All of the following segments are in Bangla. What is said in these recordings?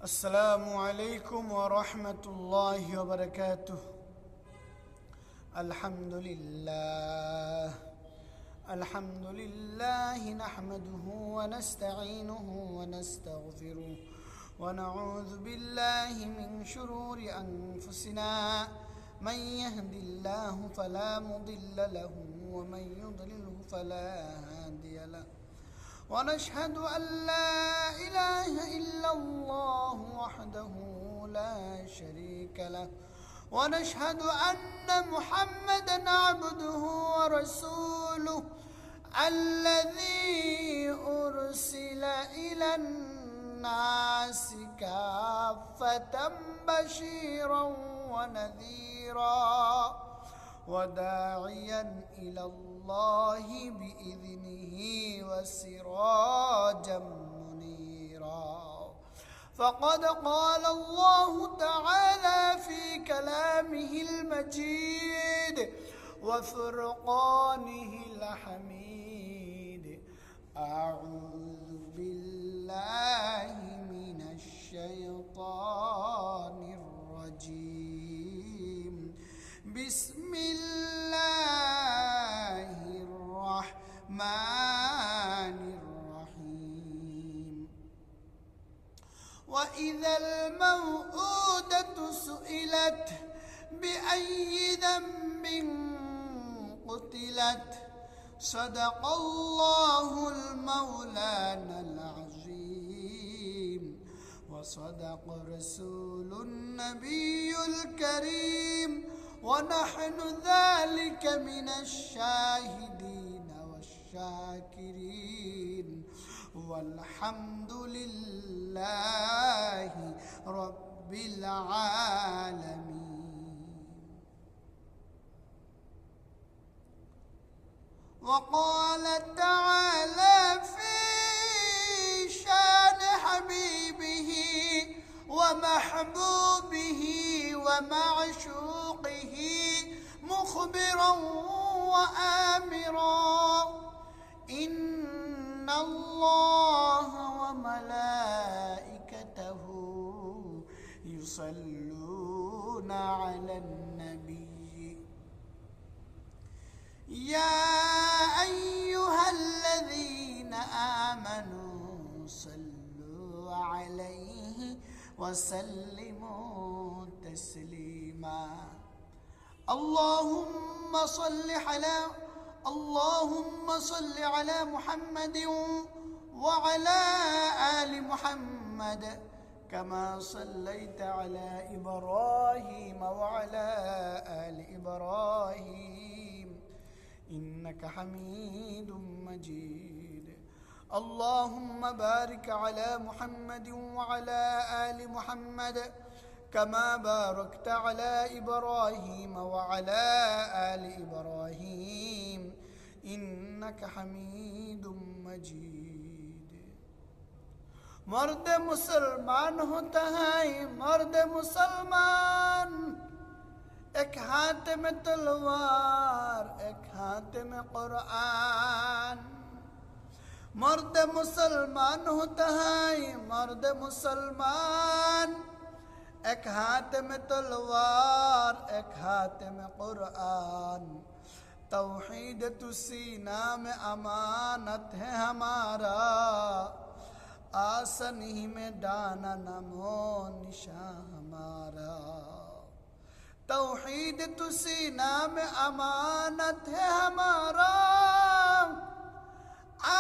السلام عليكم ورحمة الله وبركاته. الحمد لله نحمده ونستعينه ونستغفره ونعوذ بالله من شرور أنفسنا، من يهد الله فلا مضل له ومن يضلله فلا هادي له، ونشهد أن لا إله إلا الله وحده لا شريك له، ونشهد أن محمدًا عبده ورسوله الذي أرسل إلى الناس كافة بشيرا ونذيرا وداعيا إلى الله بإذنه وسراجا منيرا. فقد قال الله تعالى في كلامه المجيد وفرقانه الحميد: أعوذ بالله من الشيطان الرجيم. بسم الله الرحمن الرحيم. وإذا الموءودة سئلت بأي ذنب قتلت. صدق الله المولانا العظيم، وصدق رسول النبي الكريم، ونحن ذلك من الشاهدين والشاكرين، والحمد لله رب العالمين. وقال تعالى في شان حبيبه ومحبوبه ومعشوقه مخبرا وآمرا: إن الله وملائكته يصلون على النبي يا أيها الذين آمنوا صلوا عليه وسلموا تسليما. اللهم صل على محمد وعلى آل محمد كما صليت على إبراهيم وعلى آل إبراهيم إنك حميد مجيد. اللهم بارك على محمد وعلى آل محمد كما باركت على إبراهيم وعلى آل إبراهيم إنك حميد مجيد. مرد مسلمان ہوتا ہے مرد مسلمان، ایک ہاتھ میں تلوار ایک ہاتھ میں قرآن. مرد مسلمان ہوتا ہے مرد مسلمان، ایک ہاتھ میں تلوار ایک ہاتھ میں قرآن. توحید تو سینہ میں امانت ہے ہمارا، آسن ہی میں ڈانا نمو نشاں ہمارا. توحید تو سینہ میں امانت ہے ہمارا،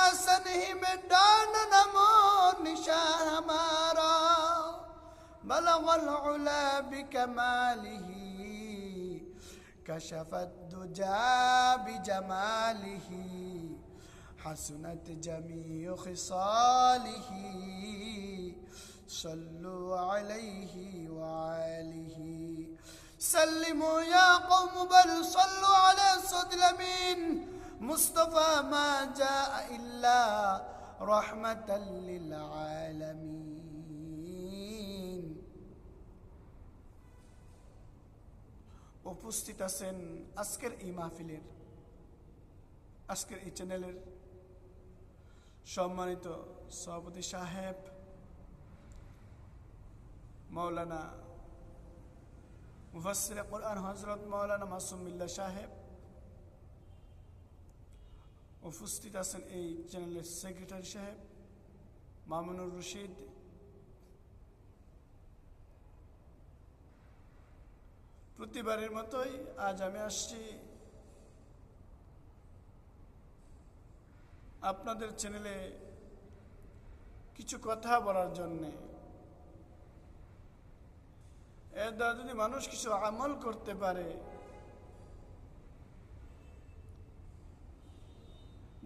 آسن ہی میں ڈانا نمو نشاں ہمارا. بلغ العلا بكماله كشف الدجى بجماله، حسنت جميع خصاله. صلوا عليه وآله سلموا يا قوم، بل صلوا على صد الأمين مصطفى ما جاء إلا رحمة للعالمين. উপস্থিত আছেন আজকের এই মাহফিলের, আজকের এই চ্যানেলের সম্মানিত সভাপতি সাহেব, মৌলানা মুফাসসির কুরআন হযরত মৌলানা মাসুম বিল্লাহ সাহেব উপস্থিত আছেন, এই চ্যানেলের সেক্রেটারি সাহেব মামুনুর রশিদ, প্রতিবারের মতোই আজ আমি আসছি আপনাদের চ্যানেলে কিছু কথা বলার জন্যে। এর দ্বারা যদি মানুষ কিছু আমল করতে পারে,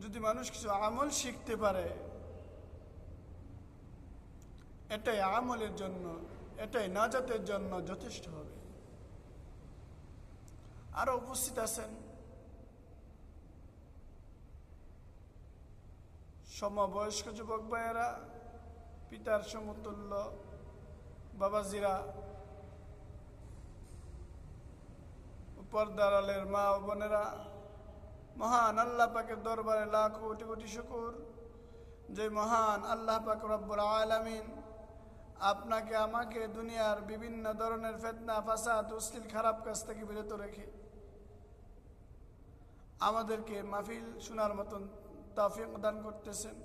যদি মানুষ কিছু আমল শিখতে পারে, এটাই আমলের জন্য, এটাই নাজাতের জন্য যথেষ্ট হবে। আরো উপস্থিত আছেন সমবয়স্ক যুবক ভাইয়েরা, পিতার সমতুল্য বাবাজিরা, পর্দার আলের মা ও বোনেরা, মহান আল্লাহ পাকের দরবারে লাখ কোটি কোটি শুকর যে মহান আল্লাহ পাক রব্বুল আলামিন আপনাকে আমাকে দুনিয়ার বিভিন্ন ধরনের ফিতনা ফাসাদ অশ্লীল খারাপ কাজ থেকে বিরত রেখে আমাদেরকে মাহফিল শোনার মতন তৌফিক দান করতেছেন,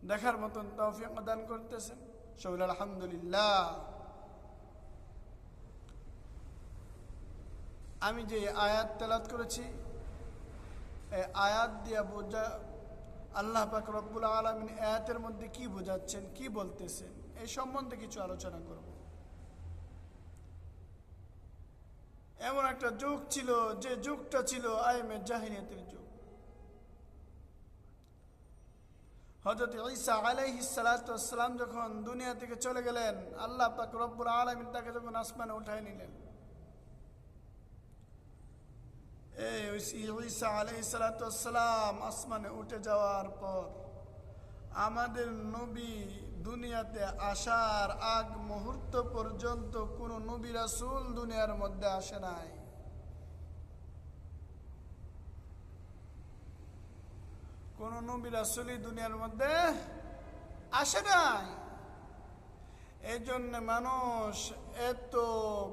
দেখার মতন তৌফিক দান করতেছেন। সকলে আলহামদুলিল্লাহ। আমি যে আয়াত তেলাওয়াত করেছি, এই আয়াত দিয়া বোঝা আল্লাহ পাক রব্বুল আলামিন আয়াতের মধ্যে কি বোঝাচ্ছেন, কি বলতেছেন, এই সম্বন্ধে কিছু আলোচনা করব। এমন একটা যুগ ছিল, যে যুগটা ছিল আইমে জাহিলিয়াতের যুগ। হযরত ঈসা আলাইহিস সালাতু ওয়াস সালাম যখন দুনিয়া থেকে চলে গেলেন, আল্লাহ পাক রব্বুল আলামিন তাকে যখন আসমানে উঠায় নিলেন, এই ঈসা আলাইহিস সালাতু ওয়াস সালাম আসমানে উঠে যাওয়ার পর আমাদের নবী দুনিয়াতে আসার আগ মুহূর্ত পর্যন্ত কোন নবী রাসূল দুনিয়ার মধ্যে আসে নাই। কোন নবী রাসূলই দুনিয়ার মধ্যে আসে নাই। এই জন্য মানুষ এত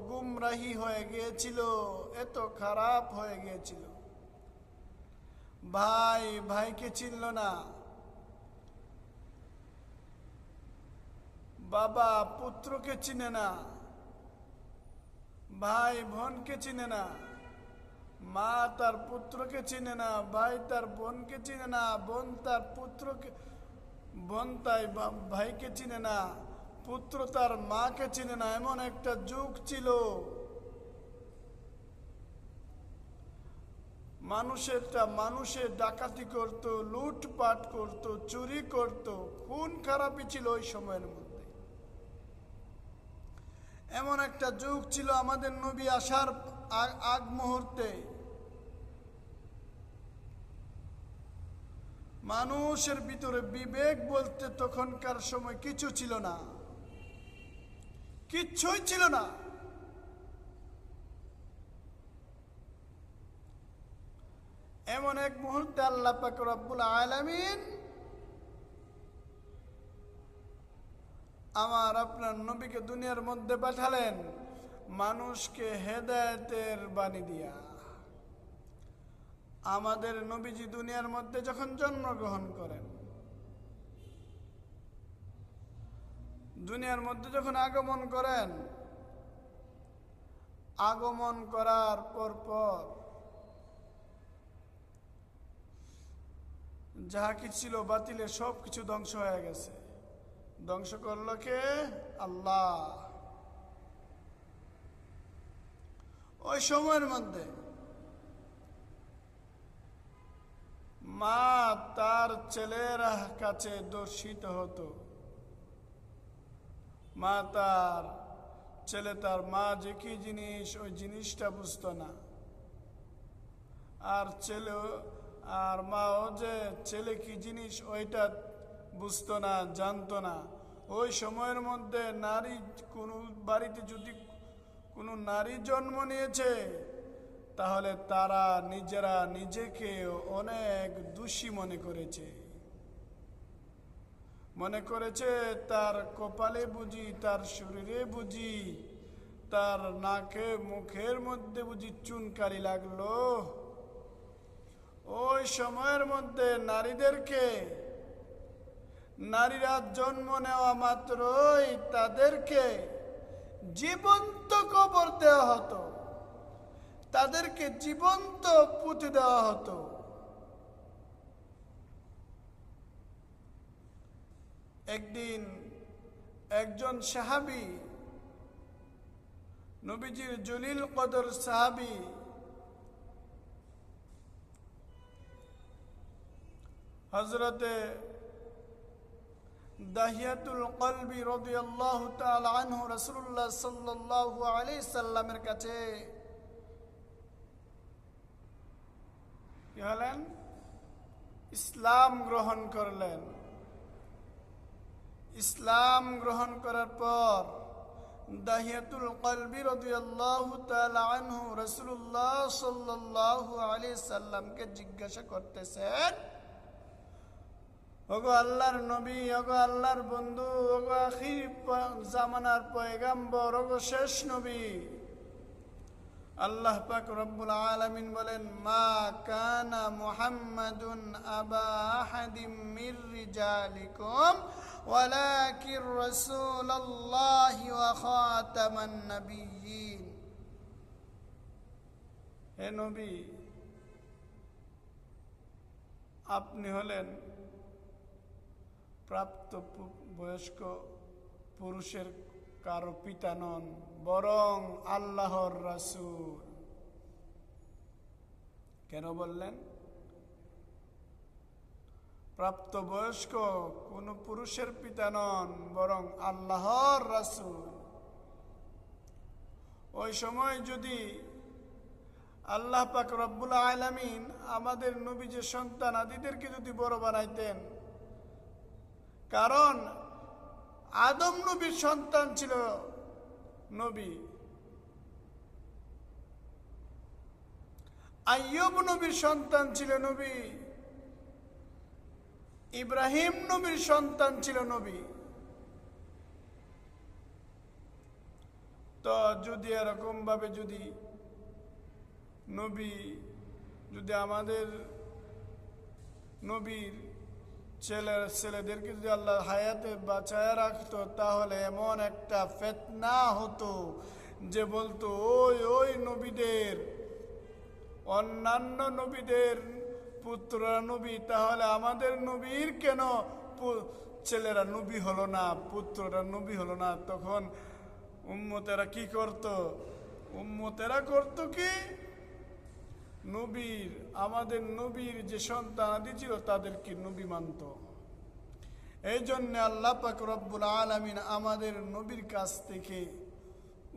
গুমরাহি হয়ে গিয়েছিল, এত খারাপ হয়ে গিয়েছিল, ভাই ভাইকে চিনল না, বাবা পুত্রকে চিনে না, ভাই বোনকে চিনে না, মা তার পুত্রকে চিনে না, ভাই তার বোনকে চিনে না, বোন তার পুত্রকে, বোন তাই ভাইকে চিনে না, পুত্র তার মাকে চিনে না। এমন একটা যুগ ছিল। মানুষের ডাকাতি করত, লুটপাট করত, চুরি করত, খুন খারাপি ছিল ওই সময়ের মধ্যে। এমন একটা যুগ ছিল আমাদের নবী আসার আগ মুহূর্তে। মানুষের ভিতরে বিবেক বলতে তখনকার সময় কিছু ছিল না, কিচ্ছুই ছিল না। এমন এক মুহূর্তে আল্লাহ পাক রব্বুল আলামিন আমার আপনার নবীকে দুনিয়ার মধ্যে পাঠালেন মানুষকে হেদায়েতের বাণী দিয়া। আমাদের নবীজি দুনিয়ার মধ্যে যখন জন্মগ্রহণ করেন, দুনিয়ার মধ্যে যখন আগমন করেন, আগমন করার পর যাহা কিছু ছিল বাতিলের সব কিছু ধ্বংস হয়ে গেছে। ধ্বংস করল কে? আল্লাহ। ওই সময়ের মধ্যে মা তার ছেলের কাছে দর্শিত হতো। মা তার ছেলে, তার মা যে কি জিনিস ওই জিনিসটা বুঝতো না, আর মাও যে ছেলে কি জিনিস ওইটা বুঝতো না, জানতো না। ওই সময়ের মধ্যে নারী, কোনো বাড়িতে যদি কোনো নারী জন্ম নিয়েছে, তাহলে তারা নিজেরা নিজেকে অনেক দোষী মনে করেছে। মনে করেছে তার কপালে বুঝি, তার শরীরে বুঝি, তার নাকে মুখের মধ্যে বুঝি চুনকারি লাগলো। ওই সময়ের মধ্যে নারীরা জন্ম নেওয়া মাত্রই তাদেরকে জীবন্ত কবর দেওয়া হতো, তাদেরকে জীবন্ত পুঁতে দেওয়া হতো। একদিন একজন সাহাবী, নবীজির জলিল কদর সাহাবী হযরতে দাহিয়াতুল কলবি রাদিয়াল্লাহু তাআলা আনহু রাসূলুল্লাহ সাল্লাল্লাহু আলাইহি সাল্লামের কাছে কি হলেন? ইসলাম গ্রহণ করলেন। ইসলাম গ্রহণ করার পর দাহিয়াতুল কলবি রাদিয়াল্লাহু তাআলা আনহু রাসূলুল্লাহ সাল্লাল্লাহু আলাইহি সাল্লামকে জিজ্ঞাসা করতেছেন, ওগো আল্লাহর নবী, ওগো আল্লাহর বন্ধু, ওগো আখির জামানার পয়গাম্বর, ওগো শেষ নবী, আল্লাহ পাক রব্বুল আলামিন বলেন, মা কানা মুহাম্মাদুন আবা আহাদিম মির রিজালিকুম ওয়ালাকির রাসূলুল্লাহি ওয়া খাতামান নাবিয়্যিন। হে নবী, আপনি হলেন প্রাপ্ত বয়স্ক পুরুষের কারো পিতা নন, বরং আল্লাহর রাসূল। কেন বললেন? প্রাপ্ত বয়স্ক কোন পুরুষের পিতা নন, বরং আল্লাহর রাসূল। ওই সময় যদি আল্লাহ পাক রব্বুল আলামিন আমাদের নবীর সন্তান আদিদেরকে যদি বড় বানাইতেন, কারণ আদম নবীর সন্তান ছিল নবী, আইয়ুব নবীর সন্তান ছিল নবী, ইব্রাহিম নবীর সন্তান ছিল নবী। তো যদি এরকম ভাবে যদি আমাদের নবীর ছেলেদেরকে যদি আল্লাহ হায়াতে বাঁচায় রাখতো, তাহলে এমন একটা ফিতনা হতো যে বলতো, ওই নবীদের, অন্যান্য নবীদের পুত্ররা নবী, তাহলে আমাদের নবীর কেন ছেলেরা নবী হলো না, পুত্ররা নবী হলো না? তখন উম্মতেরা কি করত? উম্মতেরা করত কি, আমাদের নবীর যে সন্তান আদি ছিল তাদেরকে নবী মানত। এই জন্য আল্লাহ পাক রব্বুল আলামিন আমাদের নবীর কাছ থেকে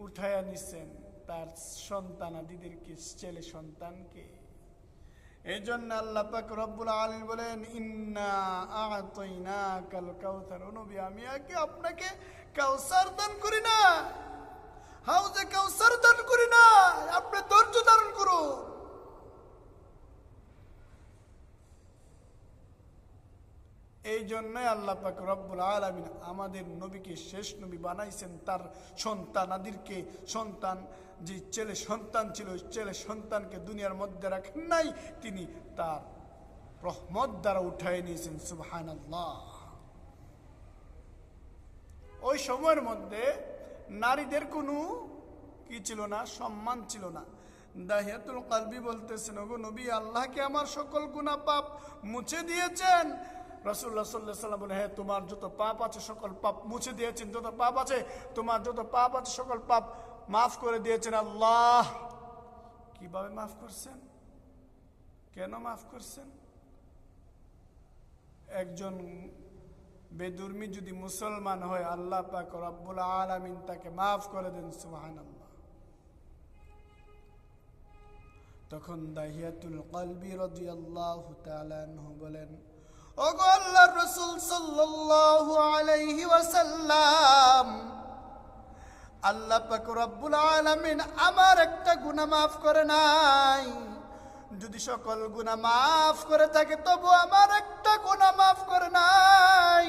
উঠায়া নিছেন তার সন্তান আদিদেরকে, ছেলে সন্তানকে। এই জন্য আল্লাহ পাক রব্বুল আলামিন বলেন, ইন্না আ'তাইনাকাল কাউসার। ও নবী, আমি আগে আপনাকে কাউসার দান করি না, হাউজে কাউসার দান করি না, আপনি ধৈর্য ধারণ করুন। এই জন্যই আল্লাহ পাক রব্বুল আলামিন আমাদের নবীকে শেষ নবী বানাইছেন। তার সন্তানাদিরকে, যে ছেলে সন্তান ছিল, ছেলে সন্তানকে দুনিয়ার মধ্যে রাখেন নাই, তিনি তার রহমত দ্বারা উঠাই নিয়েছেন। সুবহানাল্লাহ। ওই সময়ের মধ্যে নারীদের কোনো কি ছিল না, সম্মান ছিল না। দাহিয়াতুল কলবি বলতেছেন, ওগো নবী, আল্লাহকে আমার সকল গুনাহ পাপ মুছে দিয়েছেন। রাসূলুল্লাহ সাল্লাল্লাহু আলাইহি ওয়াসাল্লাম বলে, হ্যাঁ, তোমার যত পাপ আছে সকল পাপ মুছে দিয়েছেন, যত পাপ আছে, তোমার যত পাপ আছে সকল পাপ মাফ করে দিয়েছেন আল্লাহ। কিভাবে মাফ করছেন? কেন মাফ করছেন? একজন বেদুর্মী যদি মুসলমান হয়, আল্লাহ পাক রব্বুল আলামিন তাকে মাফ করে দেন। সুবহানাল্লাহ। তখন দাহিয়াতুল কলবি রাদিয়াল্লাহু তাআলা আনহু বলেন, ওগো আল্লাহর রাসূল সাল্লাল্লাহু আলাইহি ওয়াসাল্লাম, আল্লাহ পাক রব্বুল আলামিন আমার একটা গুনাহ মাফ করে নাই, যদি সকল গুনাহ মাফ করে থাকে, তবু আমার একটা গুনাহ মাফ করে নাই।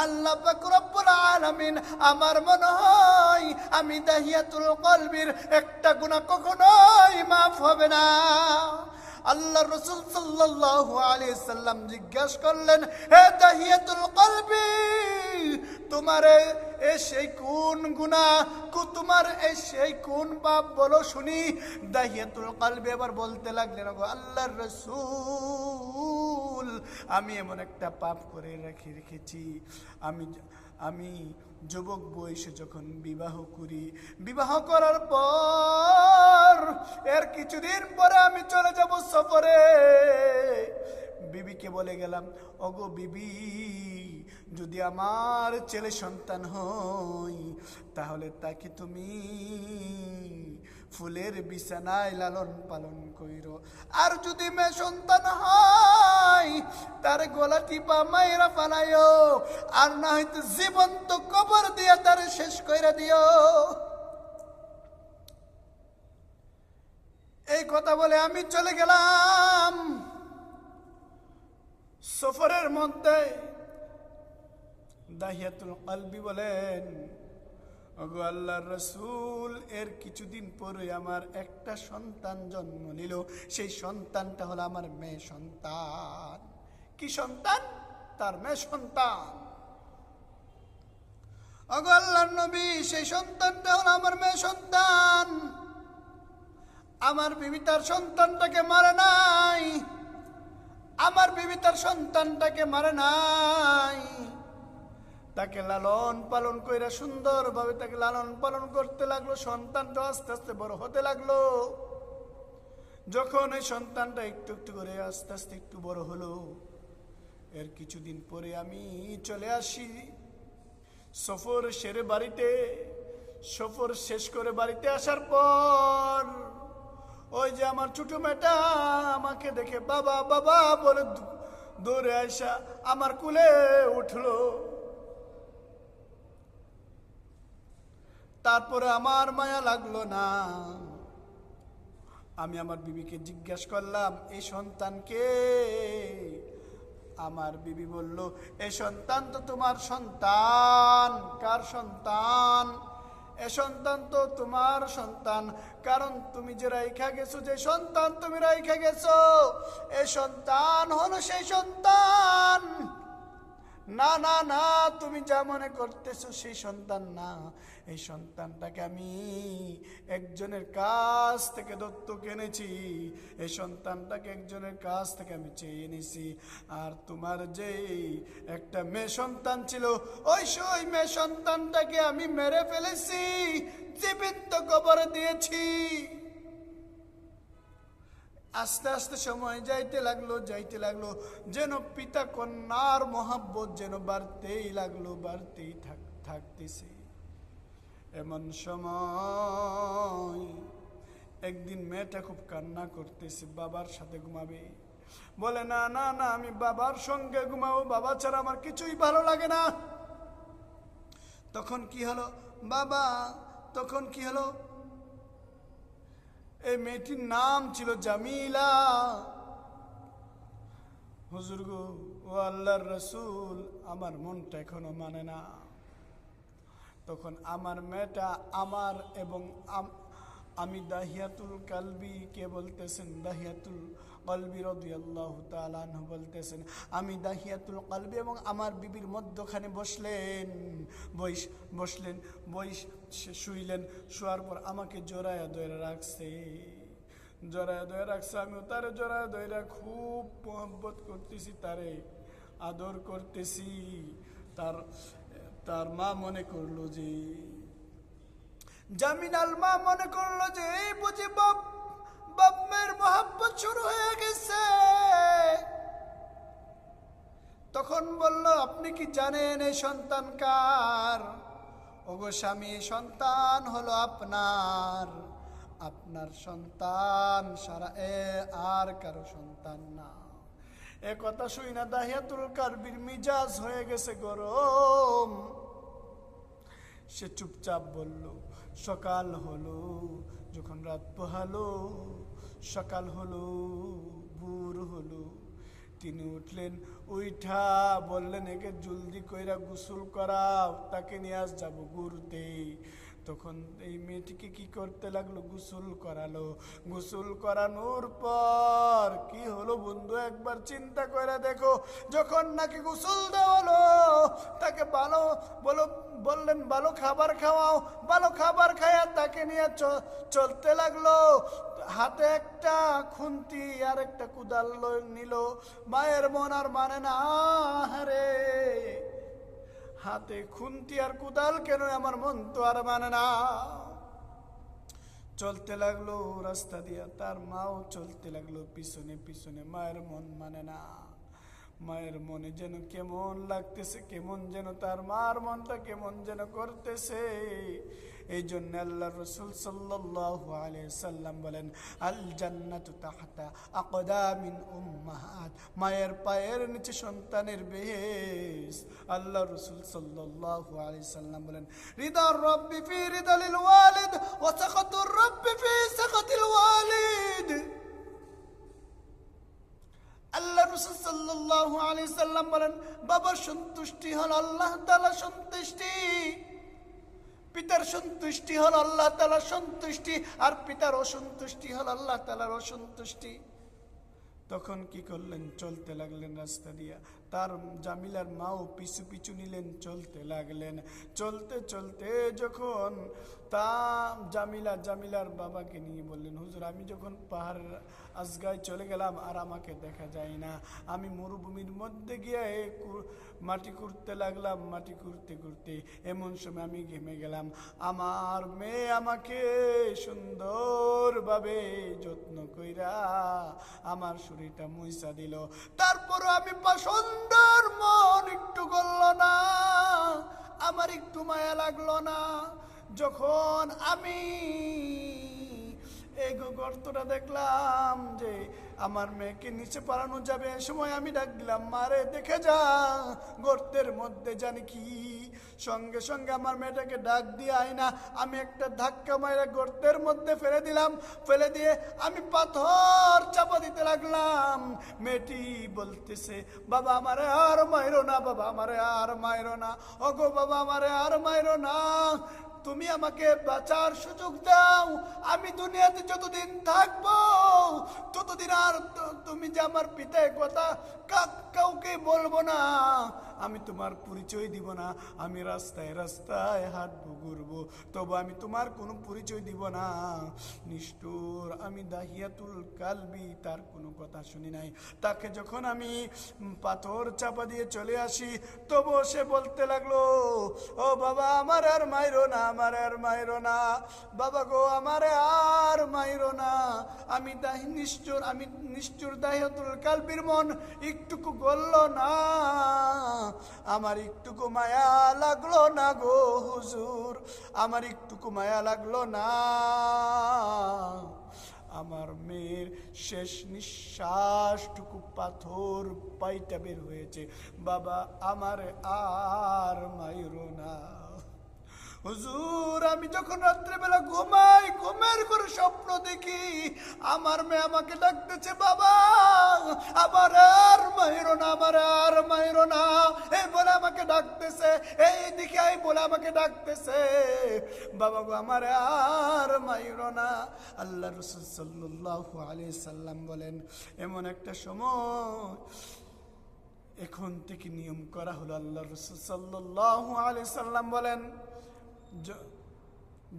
আল্লাহ পাক রব্বুল আলামিন আমার মনে হয় আমি দাহিয়াতুল কলবির একটা গুনাহ কখনোই মাফ হবে না। আল্লাহ রাসূল সাল্লাল্লাহু আলাইহি সাল্লাম জিজ্ঞাসা করলেন, হে দাহিয়াতুল কলবি, তোমার এই সেই কোন গুনাহ, তোমার এই সেই কোন পাপ বলো শুনি। দাহিয়াতুল কলবি আবার বলতে লাগলেন, গো আল্লাহর রাসূল, আমি এমন একটা পাপ করে রেখেছি, আমি যুবক বয়সে যখন বিবাহ করি, বিবাহ করার পর এর কিছুদিন পরে আমি চলে যাব সফরে। বিবিকে বলে গেলাম, ওগো বিবি, যদি আমার ছেলে সন্তান হয় তাহলে তাকে তুমি ফুলের বিছানায় লালন পালন কইরো, আর যদি মেয়ে সন্তান হয় তার গলা টিপা মাইরা ফালাইও, আর না হয়তো জীবন্ত কবর দিয়া তার শেষ কইরা দিও। এই কথা বলে আমি চলে গেলাম। সফরের মধ্যে দাহিয়াতুল কলবি বলেন, ওগো আল্লাহর রাসূল, এর কিছুদিন পরে আমার একটা সন্তান জন্ম নিল। সেই সন্তানটা হলো আমার মেয়ে সন্তান। কি সন্তান? তার মেয়ে সন্তান। ওগো আল্লাহর নবী, সেই সন্তানটা হলো আমার মেয়ে সন্তান। আমার বিবি তার সন্তানটাকে মারে নাই, আমার বিবি তার সন্তানটাকে মারে নাই, তাকে লালন পালন কইরা সুন্দরভাবে তাকে লালন পালন করতে লাগলো। সন্তানটা আস্তে আস্তে বড় হতে লাগলো। যখন এই সন্তানটা একটু একটু করে আস্তে আস্তে একটু বড় হলো, এর কিছুদিন পরে আমি চলে আসি সফর সেরে বাড়িতে। সফর শেষ করে বাড়িতে আসার পর ওই যে আমার ছোট মেয়েটা আমাকে দেখে বাবা বাবা বলে দৌড়ে আসা আমার কোলে উঠলো। তারপরে আমার মায়া লাগলো না। আমি আমার বিবিকে জিজ্ঞাসা করলাম, এই সন্তানকে? আমার বিবি বলল, এই সন্তান তো তোমার সন্তান। কার সন্তান? এ সন্তান তো তোমার সন্তান, কারণ তুমি যে রাইখা গেছো, যে সন্তান তুমি রাইখা গেছো, এই সন্তান হলো সেই সন্তান। না না না, তুমি যা মনে করতেছো সেই সন্তান না। এই সন্তানটাকে আমি একজনের কাছ থেকে দত্তক এনেছি, এই সন্তানটাকে একজনের কাছ থেকে আমি চেয়ে এনেছি। আর তোমার যে একটা মেয়ে সন্তান ছিল, ওই মেয়ে সন্তানটাকে আমি মেরে ফেলেছি, জীবিত কবরে দিয়েছি। আস্তে আস্তে সময় যাইতে লাগলো, যাইতে লাগলো, যেন পিতা কন্যার মহাব্বত যেন বাড়তেই লাগলো, বাড়তেই থাকতেছে। এমন সময় একদিন মেয়েটা খুব কান্না করতেছে, বাবার সাথে ঘুমাবে। বলে, না না না, আমি বাবার সঙ্গে ঘুমাবো, বাবা ছাড়া আমার কিছুই ভালো লাগে না। তখন কি হলো বাবা? তখন কি হলো? এই মেয়েটির নাম ছিল জামিলা। হুজুর গো, ও আল্লাহর রাসূল, আমার মনটা এখনো মানে না। তখন আমার মেয়েটা আমার এবং আমি দাহিয়াতুল কলবি কে বলতেছেন, দাহিয়াতুল কলবি রাদিয়াল্লাহু তাআলা আনহু বলতেছেন, আমি দাহিয়াতুল কলবি এবং আমার বিবির মধ্যখানে বসলেন, শুইলেন। শোয়ার পর আমাকে জড়ায়া ধরে রাখছে, আমিও তারে জড়ায়া ধরে খুব মোহাব্বত করতেছি, তারে আদর করতেছি। তার মা মনে করলো যে, জামিনাল মা মনে করলো যে এই বুঝি বাপ মেয়ের মোহাব্বত শুরু হয়ে গেছে। তখন বলল, আপনি কি জানেন এই সন্তান কার? ওগো স্বামী, সন্তান হলো আপনার সন্তান, সারা আর কারো সন্তান না। এ কথা শুই না দাহিয়াতুল কলবির মিজাজ হয়ে গেছে গরম। সে চুপচাপ বলল। সকাল হলো, যখন রাত পোহালো, সকাল হলো, ভোর হলো, তিনি উঠলেন, উঠা বললেন একে জলদি কইরা গোসল করাও, তাকে নিয়ে আস যাবো ঘুরতে। তখন এই মেয়েটিকে কি করতে লাগলো, গোসল করালো। গোসল করানোর পর কি হলো বন্ধু, একবার চিন্তা করে দেখো। যখন নাকি গোসল দেওয়ালো, তাকে ভালো বললেন ভালো খাবার খাওয়াও, ভালো খাবার খাইয়া তাকে নিয়ে চলতে লাগলো। হাতে একটা খুন্তি আর একটা কুদাল নিল। মায়ের মন আর মানে না, রে হাতে খুন্তি আর কুদাল কেন, আমার মন তো আর মানে না। চলতে লাগলো রাস্তা দিয়া, তার মাও চলতে লাগলো পিছনে পিছনে। মায়ের মন মানে না, মায়ের মনে যেন কেমন লাগতেছে, কেমন যেন তার মার মনটা কেমন যেন করতেছে। এই জন্য আল্লাহ রাসূল সাল্লাল্লাহু আলাইহি সাল্লাম বলেন, আল জান্নাতু তাহতা আকদামিন উম্মাহাত, মায়ের পায়ের নিচে সন্তানের বেহেশত। আল্লাহ রাসূল সাল্লাল্লাহু আলাইহি সাল্লাম বলেন, রিদার রাব্বি ফি রিদালিল ওয়ালিদ ওয়া সাখাতুর রাব্বি ফি সাখাতিল ওয়ালিদ। আল্লাহ রাসূল সাল্লাল্লাহু আলাইহি সাল্লাম বলেন, বাবার সন্তুষ্টি হল আল্লাহ তাআলা সন্তুষ্টি, পিতার সন্তুষ্টি হল আল্লাহ তাআলা সন্তুষ্টি, আর পিতার অসন্তুষ্টি হল আল্লাহ তাআলার অসন্তুষ্টি। তখন কি করলেন, চলতে লাগলেন রাস্তা দিয়া। তার জামিলার মাও পিছু পিছু নিলেন, চলতে লাগলেন। চলতে চলতে যখন তা জামিলার বাবাকে নিয়ে বললেন, হুজুর আমি যখন পাহাড়ের আজগায় চলে গেলাম আর আমাকে দেখা যায় না, আমি মরুভূমির মধ্যে গিয়ে মাটি করতে লাগলাম, মাটি করতে করতে এমন সময় আমি ঘেমে গেলাম। আমার মেয়ে আমাকে সুন্দরভাবে যত্ন কইরা আমার শরীরটা মুইসা দিল, তারপরও আমি সুন্দর মন একটু গলল না, আমার একটু মায়া লাগলো না। যখন আমি এই গর্তটা দেখলাম যে আমার মেয়েকে নিচে পালানো যাবে, এ সময় আমি ডাক দিলাম, মারে দেখে যা গর্তের মধ্যে জানি কি। সঙ্গে সঙ্গে আমার মেয়েটাকে ডাক দিয়ে আইনা আমি একটা ধাক্কা মাইরা গর্তের মধ্যে ফেলে দিলাম। ফেলে দিয়ে আমি পাথর চাপা দিতে লাগলাম। মেয়েটি বলতেছে, বাবা আমারে আর মাইরো না, বাবা আমারে আর মাইরো না, ওগো বাবা আমারে আর মাইরো না, তুমি আমাকে বাঁচার সুযোগ দাও, আমি দুনিয়াতে যতদিন থাকবো ততদিন আর তুমি যে আমার পিতা কথা কাউকে বলবো না, আমি তোমার পরিচয় দিব না, আমি রাস্তায় রাস্তায় হাঁটবো ঘুরবো, তবু আমি তোমার কোনো পরিচয় দিব না। নিষ্ঠুর আমি দাহিয়াতুল কালবি, তার কোনো কথা শুনি নাই। তাকে যখন আমি পাথর চাপা দিয়ে চলে আসি, তবু সে বলতে লাগলো, ও বাবা আমার আর মাইরো না, আমার আর মাইরো না, বাবা গো আমার আর মাইরো না। আমি নিষ্ঠুর দাহিয়াতুল কালবির মন একটুকু গলল না, আমার একটুকু মায়া লাগলো না গো হুজুর, আমার একটুকু মায়া লাগলো না। আমার মেয়ের শেষ নিঃশ্বাসটুকু পাথর পাইটা বের হয়েছে, বাবা আমার আর মাইরো না। হুজুর আমি যখন রাত্রেবেলা ঘুমাই, ঘুমের করে স্বপ্ন দেখি আমার মেয়ে আমাকে ডাকতেছে, বাবা আমার আর মাইরো না, আমার আর মাইরো না, এই বলে আমাকে ডাকতেছে, এই দিকে এই বলে আমাকে ডাকতেছে, বাবা গো আমার আর মাইরো না। আল্লাহ রাসূল সাল্লাল্লাহু আলাইহি সাল্লাম বলেন, এমন একটা সময় এখন থেকে নিয়ম করা হলো। আল্লাহ রাসূল সাল্লাল্লাহু আলাইহি সাল্লাম বলেন,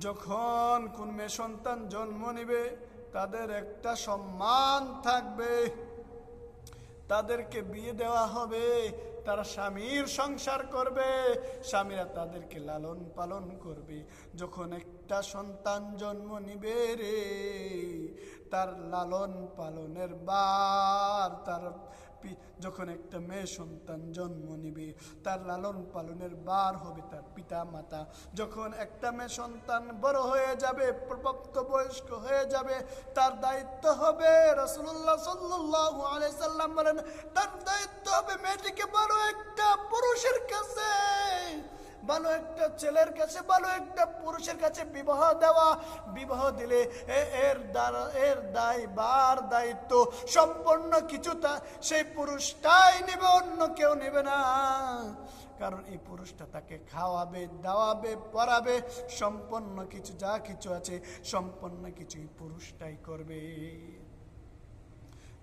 যখন কোন মেয়ে সন্তান জন্ম নিবে তাদের একটা সম্মান থাকবে, তাদেরকে বিয়ে দেওয়া হবে, তারা স্বামীর সংসার করবে, স্বামীরা তাদেরকে লালন পালন করবে। যখন একটা সন্তান জন্ম নিবে রে, তার লালন পালনের বার, তার যখন একটা মেয়ে সন্তান জন্ম নিবে তার লালন পালনের বার হবে তার পিতা মাতা। যখন একটা মেয়ে সন্তান বড় হয়ে যাবে, প্রাপ্ত বয়স্ক হয়ে যাবে, তার দায়িত্ব হবে, রাসূলুল্লাহ সাল্লাল্লাহু আলাইহি সাল্লাম বলেন, তার দায়িত্ব হবে মেয়েটিকে বড় একটা পুরুষের কাছে ভালো একটা ছেলের কাছে, ভালো একটা পুরুষের কাছে বিবাহ দেওয়া। বিবাহ দিলে এর দায় বার দায়িত্ব সম্পূর্ণ কিছুটা সেই পুরুষটাই নেবে, অন্য কেউ নেবে না। কারণ এই পুরুষটা তাকে খাওয়াবে, দাওয়াবে, পড়াবে, সম্পূর্ণ কিছু যা কিছু আছে সম্পূর্ণ কিছু এই পুরুষটাই করবে।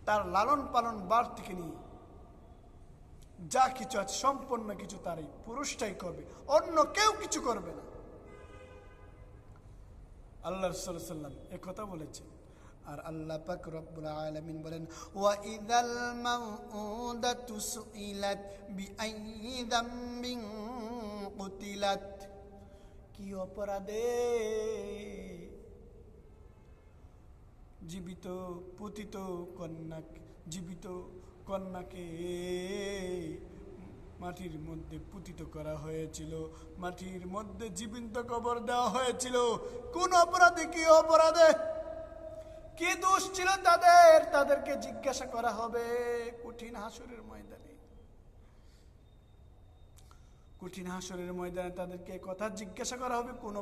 তার লালন পালন বার থেকে নিয়ে যা কিছু আছে সম্পূর্ণ কিছু তার এই পুরুষটাই করবে, অন্য কেউ কিছু করবে না। আল্লাহ রাসূল সাল্লাল্লাহু আলাইহি ওয়াসাল্লাম এই কথা বলেছেন। আর আল্লাহ পাক রব্বুল আলামিন বলেন, ওয়া ইযাল মাউউদাতু সুইলাত বিআইয়ি যামবিন কুতিলাত, কি অপরাধে জীবিত কন্যাকে মাটির মধ্যে পুতিত করা হয়েছিল, মাটির মধ্যে জীবন্ত কবর দেওয়া হয়েছিল। কোন অপরাধে, কি অপরাধে, কি দোষ ছিল তাদেরকে জিজ্ঞাসা করা হবে কঠিন হাসরের ময়দানে। কঠিন হাসরের ময়দানে তাদেরকে কথা জিজ্ঞাসা করা হবে কোন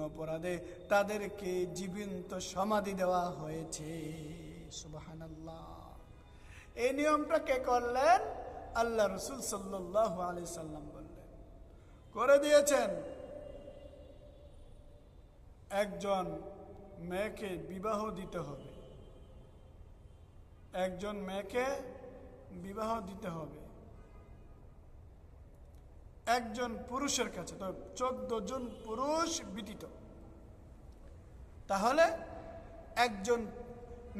অপরাধে তাদেরকে জীবন্ত সমাধি দেওয়া হয়েছে। সুবহানাল্লাহ। এই নিয়মটা কে করলেন? আল্লাহ রাসূল সাল্লাল্লাহু আলাইহি সাল্লাম বললেন, করে দিয়েছেন। একজন মেয়েকে বিবাহ দিতে হবে, একজন মেয়েকে বিবাহ দিতে হবে একজন পুরুষের কাছে, তো 14 জন পুরুষ ব্যতীত। তাহলে একজন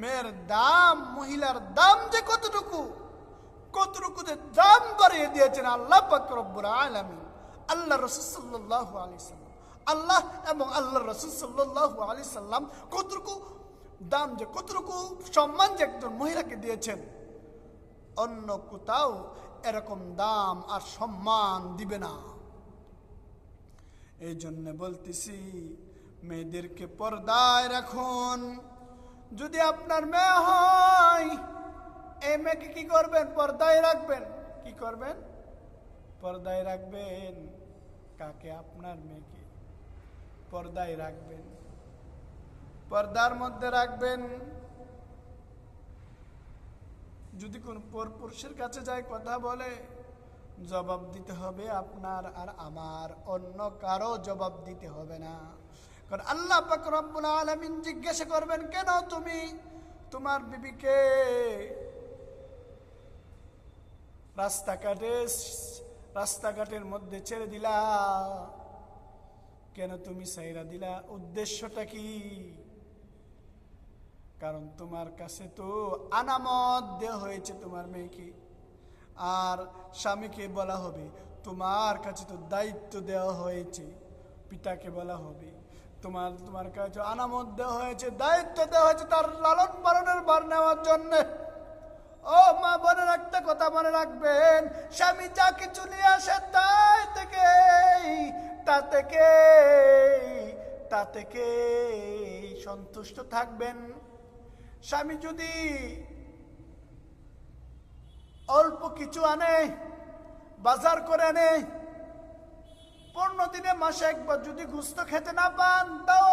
মেয়ের দাম, মহিলার দাম যে কতটুকু যে দাম বাড়িয়ে দিয়েছেন আল্লাহ পাক রব্বুল আলামিন, আল্লাহ রাসূল সাল্লাল্লাহু আলাইহি সাল্লাম। আল্লাহ এবং আল্লাহ রাসূল সাল্লাল্লাহু আলাইহি সাল্লাম কতটুকু দাম, যে কতটুকু সম্মান যে একজন মহিলাকে দিয়েছেন, অন্য কোথাও এরকম দাম আর সম্মান দিবে না। এই জন্য বলতেছি, মেয়েদেরকে পর্দায় রাখুন। যদি আপনার মেয়ে হয়, এই মেয়েকে কি করবেন? পর্দায় রাখবেন। কি করবেন? পর্দায় রাখবেন। কাকে? আপনার মেয়েকে পর্দায় রাখবেন, পর্দার মধ্যে রাখবেন। যদি কোন পুরুষের কাছে যায়, কথা বলে, জবাব দিতে হবে আপনার আর আমার, অন্য কারো জবাব দিতে হবে না। কারণ আল্লাহ পাক রব্বুল আলামিন জিজ্ঞাসা করবেন, কেন তুমি তোমার বিবিকে রাস্তাঘাটের মধ্যে ছেড়ে দিলা? কেন তুমি ছাইরা দিলা? উদ্দেশ্যটা কি? কারণ তোমার কাছে তো আনামত দেওয়া হয়েছে তোমার মেয়েকে, আর স্বামীকে বলা হবে তোমার কাছে তো দায়িত্ব দেওয়া হয়েছে, পিতাকে বলা হবে তোমার কাছে আনামত দেওয়া হয়েছে, দায়িত্ব দেওয়া হয়েছে তার লালন পালনের ভার নেওয়ার জন্য। ও মা বোনের একটা কথা মনে রাখবেন, স্বামী যা কিছু নিয়ে আসে তা থেকে সন্তুষ্ট থাকবেন। স্বামী যদি অল্প কিছু আনে, বাজার করে আনে, 15 দিনে মাসে একবার যদি গোশত খেতে না পান, তাও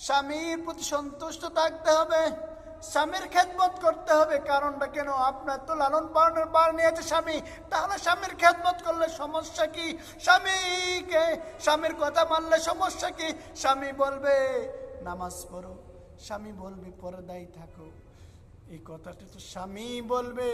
স্বামীর প্রতি সন্তুষ্ট থাকতে হবে, স্বামীর খেদমত করতে হবে। কারণটা কেন? আপনার তো লালন পালনের বার নিয়েছে স্বামী, তাহলে স্বামীর খেদমত করলে সমস্যা কি? স্বামীর কথা মানলে সমস্যা কি? স্বামী বলবে নামাজ পড়ো, স্বামী বলবে পর্দায় থাকো, এই কথাটা তো স্বামী বলবে।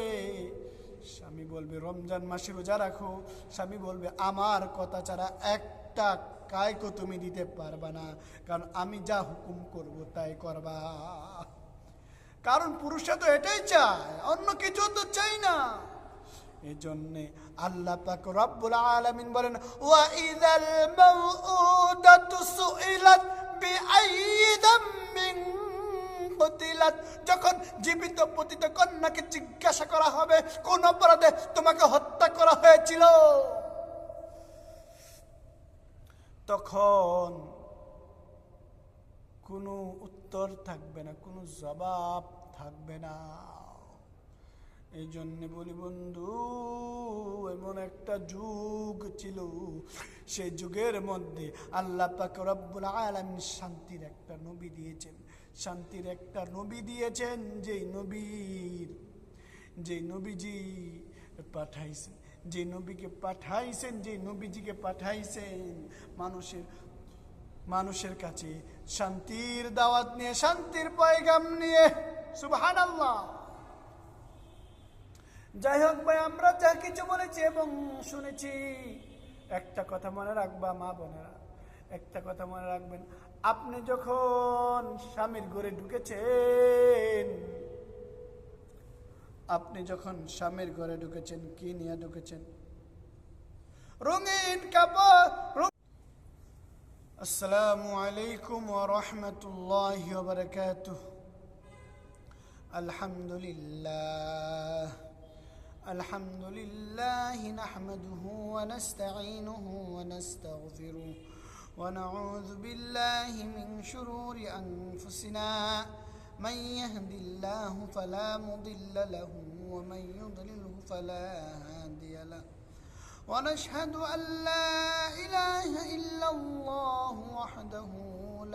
স্বামী বলবে রমজান মাসে রোজা রাখো, স্বামী বলবে আমার কথা ছাড়া একটা কায়কো তুমি দিতে পারবা না, কারণ আমি যা হুকুম করব তাই করবা। কারণ পুরুষরা তো এটাই চায়, অন্য কিছু তো চাই না। এই জন্যে আল্লাহ পাক রব্বুল আলামিন বলেন, ওয়া ইযাল মাউউদাতু সুইলাত বিআইয়ি যামবিন কুতিলাত, যখন জীবিত পতিত কন্যাকে জিজ্ঞাসা করা হবে কোন অপরাধে তোমাকে হত্যা করা হয়েছিল, তখন কোনো উত্তর থাকবে না, কোনো জবাব থাকবে না। এই জন্য বলি বন্ধু, এমন একটা যুগ ছিল, সেই যুগের মধ্যে আল্লাহ পাক রব্বুল আলামিন শান্তির একটা নবী দিয়েছেন, শান্তির একটা নবী দিয়েছেন, যে নবীজি পাঠাইছেন, যে নবীকে পাঠাইছেন, যে নবীজিকে পাঠাইছেন মানুষের কাছে শান্তির দাওয়াত নিয়ে, শান্তির পয়গাম নিয়ে। সুবহানাল্লাহ। যাই হোক ভাই, আমরা যা কিছু বলেছি এবং শুনেছি, একটা কথা মনে রাখবা মা বোনেরা, একটা কথা মনে রাখবেন, আপনি যখন স্বামীর ঘরে ঢুকেছেন, আপনি যখন স্বামীর ঘরে ঢুকেছেন, কি নিয়ে ঢুকেছেন? রঙিন কাপড়। আসসালামু আলাইকুম ওয়া রাহমাতুল্লাহি ওয়া বারাকাতুহু। আলহামদুলিল্লাহ আলহামদুলিল্লাহি নাহমাদুহু ওয়া নাস্তাঈনুহু ওয়া নাস্তাগফিরুহু ওয়া নাউযু বিল্লাহি মিন শুরুরি আনফুসিনা মান ইয়াহদিল্লাহু ফালা মুদিল্লা লাহু ওয়া মান ইউদ্লিলহু ফালা হাদিয়া লাহু ওয়া নাশহাদু আন লা ইলাহা ইল্লাল্লাহু ওয়াহদাহু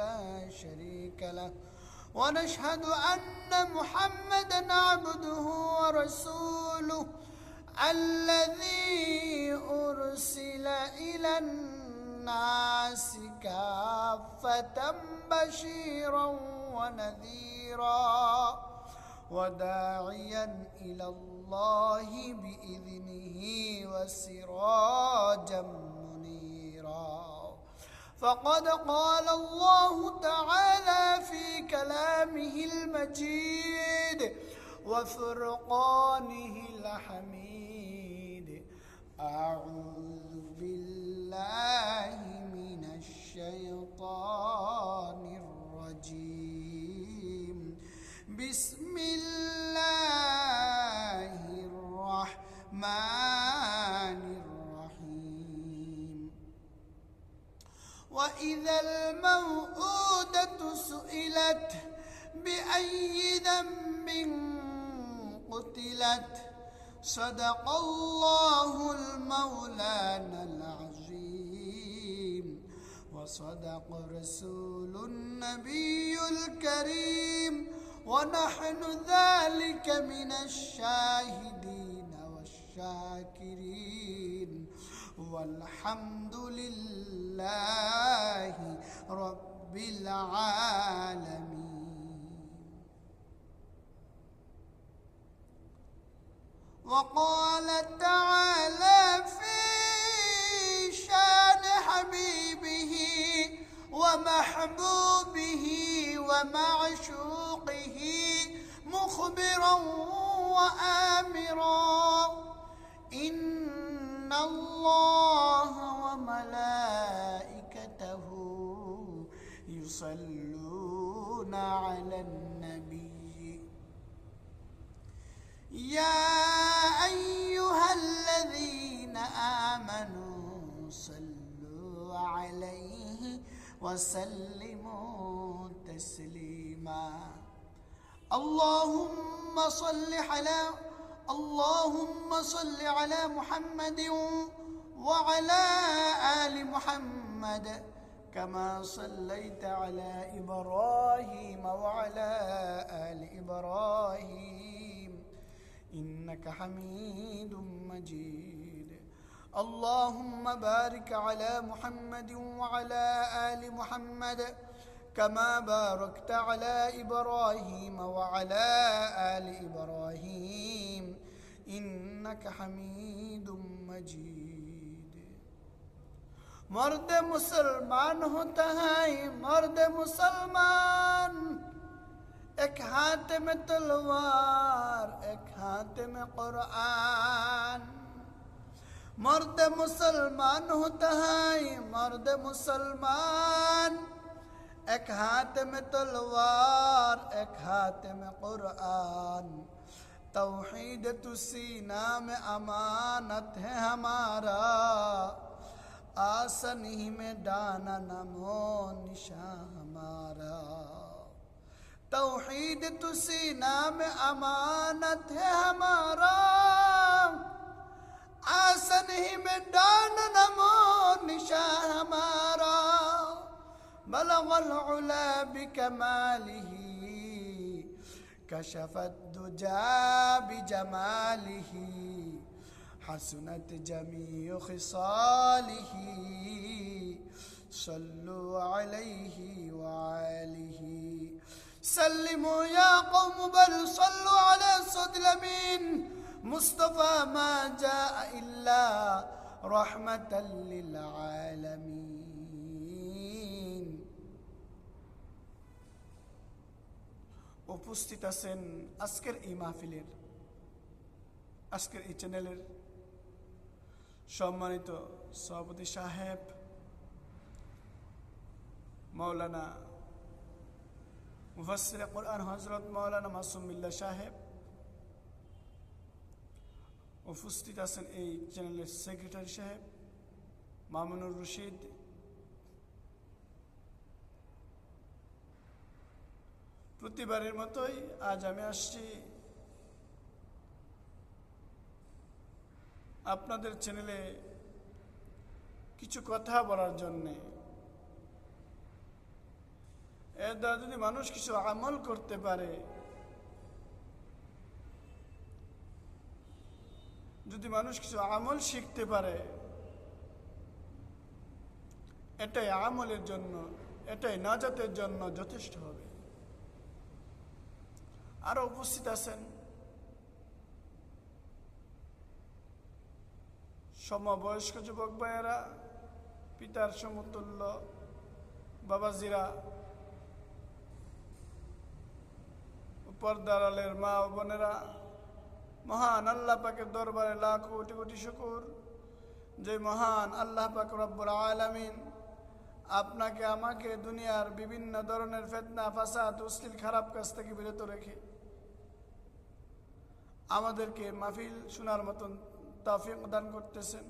লা শারীকা লাহু ونشهد أن محمدًا عبده ورسوله الذي أرسل إلى الناس كافة بشيرا ونذيرا وداعيا إلى الله بإذنه وسراجا منيرا. فقد قال الله تعالى في كلامه المجيد وفرقانه الحميد: أعوذ بالله من الشيطان الرجيم. بسم الله الرحمن الرحيم. وإذا الموءودة سئلت بأي ذنب قتلت. صدق الله المولانا العظيم وصدق رسول النبي الكريم ونحن ذلك من الشاهدين والشاكرين والحمد لله رب العالمين. وقال تعالى في شان حبيبه ومحبوبه ومعشوقه مخبرا وآمرا: إن الله وملائكته يصلون على النبي يا أيها الذين آمنوا صلوا عليه وسلموا تسليما. اللهم صل على محمد وعلى آل محمد كما صليت على إبراهيم وعلى آل إبراهيم إنك حميد مجيد. اللهم بارك على محمد وعلى آل محمد كما باركت على إبراهيم وعلى آل إبراهيم إنك حميد مجيد. مرد مسلمان ہوتا ہے مرد مسلمان، ایک ہاتھ میں تلوار ایک ہاتھ میں قرآن. مرد مسلمان ہوتا ہے مرد مسلمان، ایک ہاتھ میں تلوار ایک ہاتھ میں قرآن. توحید تو سینہ میں امانت ہے ہمارا، آسن ہی میں دانا نمو نشاں ہمارا. तौहीद तो सीना में अमानत है हमारा, आसन ही में डान नमो निशा हमारा। बलगल उला बिकमालिही, कशफत दुजा बिजमालिही, हसनत जमीउ खिसालिही, सल्लु अलैहि व आलिहि। सल्लिमु या कौम बल सल्लु अला सद्दिल अमीन, मुस्तफा मा जाअ इल्ला रहमतल लिल आलामीन। উপস্থিত আছেন আজকের এই মাহফিলের, আজকের এই চ্যানেলের সম্মানিত সভাপতি সাহেব মৌলানা মুফাসসির কুরআন হযরত মৌলানা মাসুম বিল্লাহ সাহেব, উপস্থিত আছেন এই চ্যানেলের সেক্রেটারি সাহেব মামুনুর রশিদ, প্রতিবারের মতোই আজ আমি আসছি আপনাদের চ্যানেলে কিছু কথা বলার জন্যে। এর দ্বারা যদি মানুষ কিছু আমল করতে পারে, যদি মানুষ কিছু আমল শিখতে পারে, এটাই আমলের জন্য, এটাই নাজাতের জন্য যথেষ্ট হবে। আরো উপস্থিত আছেন সমবয়স্ক যুবক ভাইয়েরা, পিতার সমতুল্য বাবাজিরা, পর্দার আলের মা ও বোনেরা, মহান আল্লাহ পাকের দরবারে লাখ কোটি কোটি শুকর যে মহান আল্লাহ পাক রব্বুল আলামিন আপনাকে আমাকে দুনিয়ার বিভিন্ন ধরনের ফিতনা ফাসাদ অশ্লীল খারাপ কাজ থেকে বিরত রেখে আমাদেরকে মাহফিল শোনার মতন তৌফিক দান করতেছেন,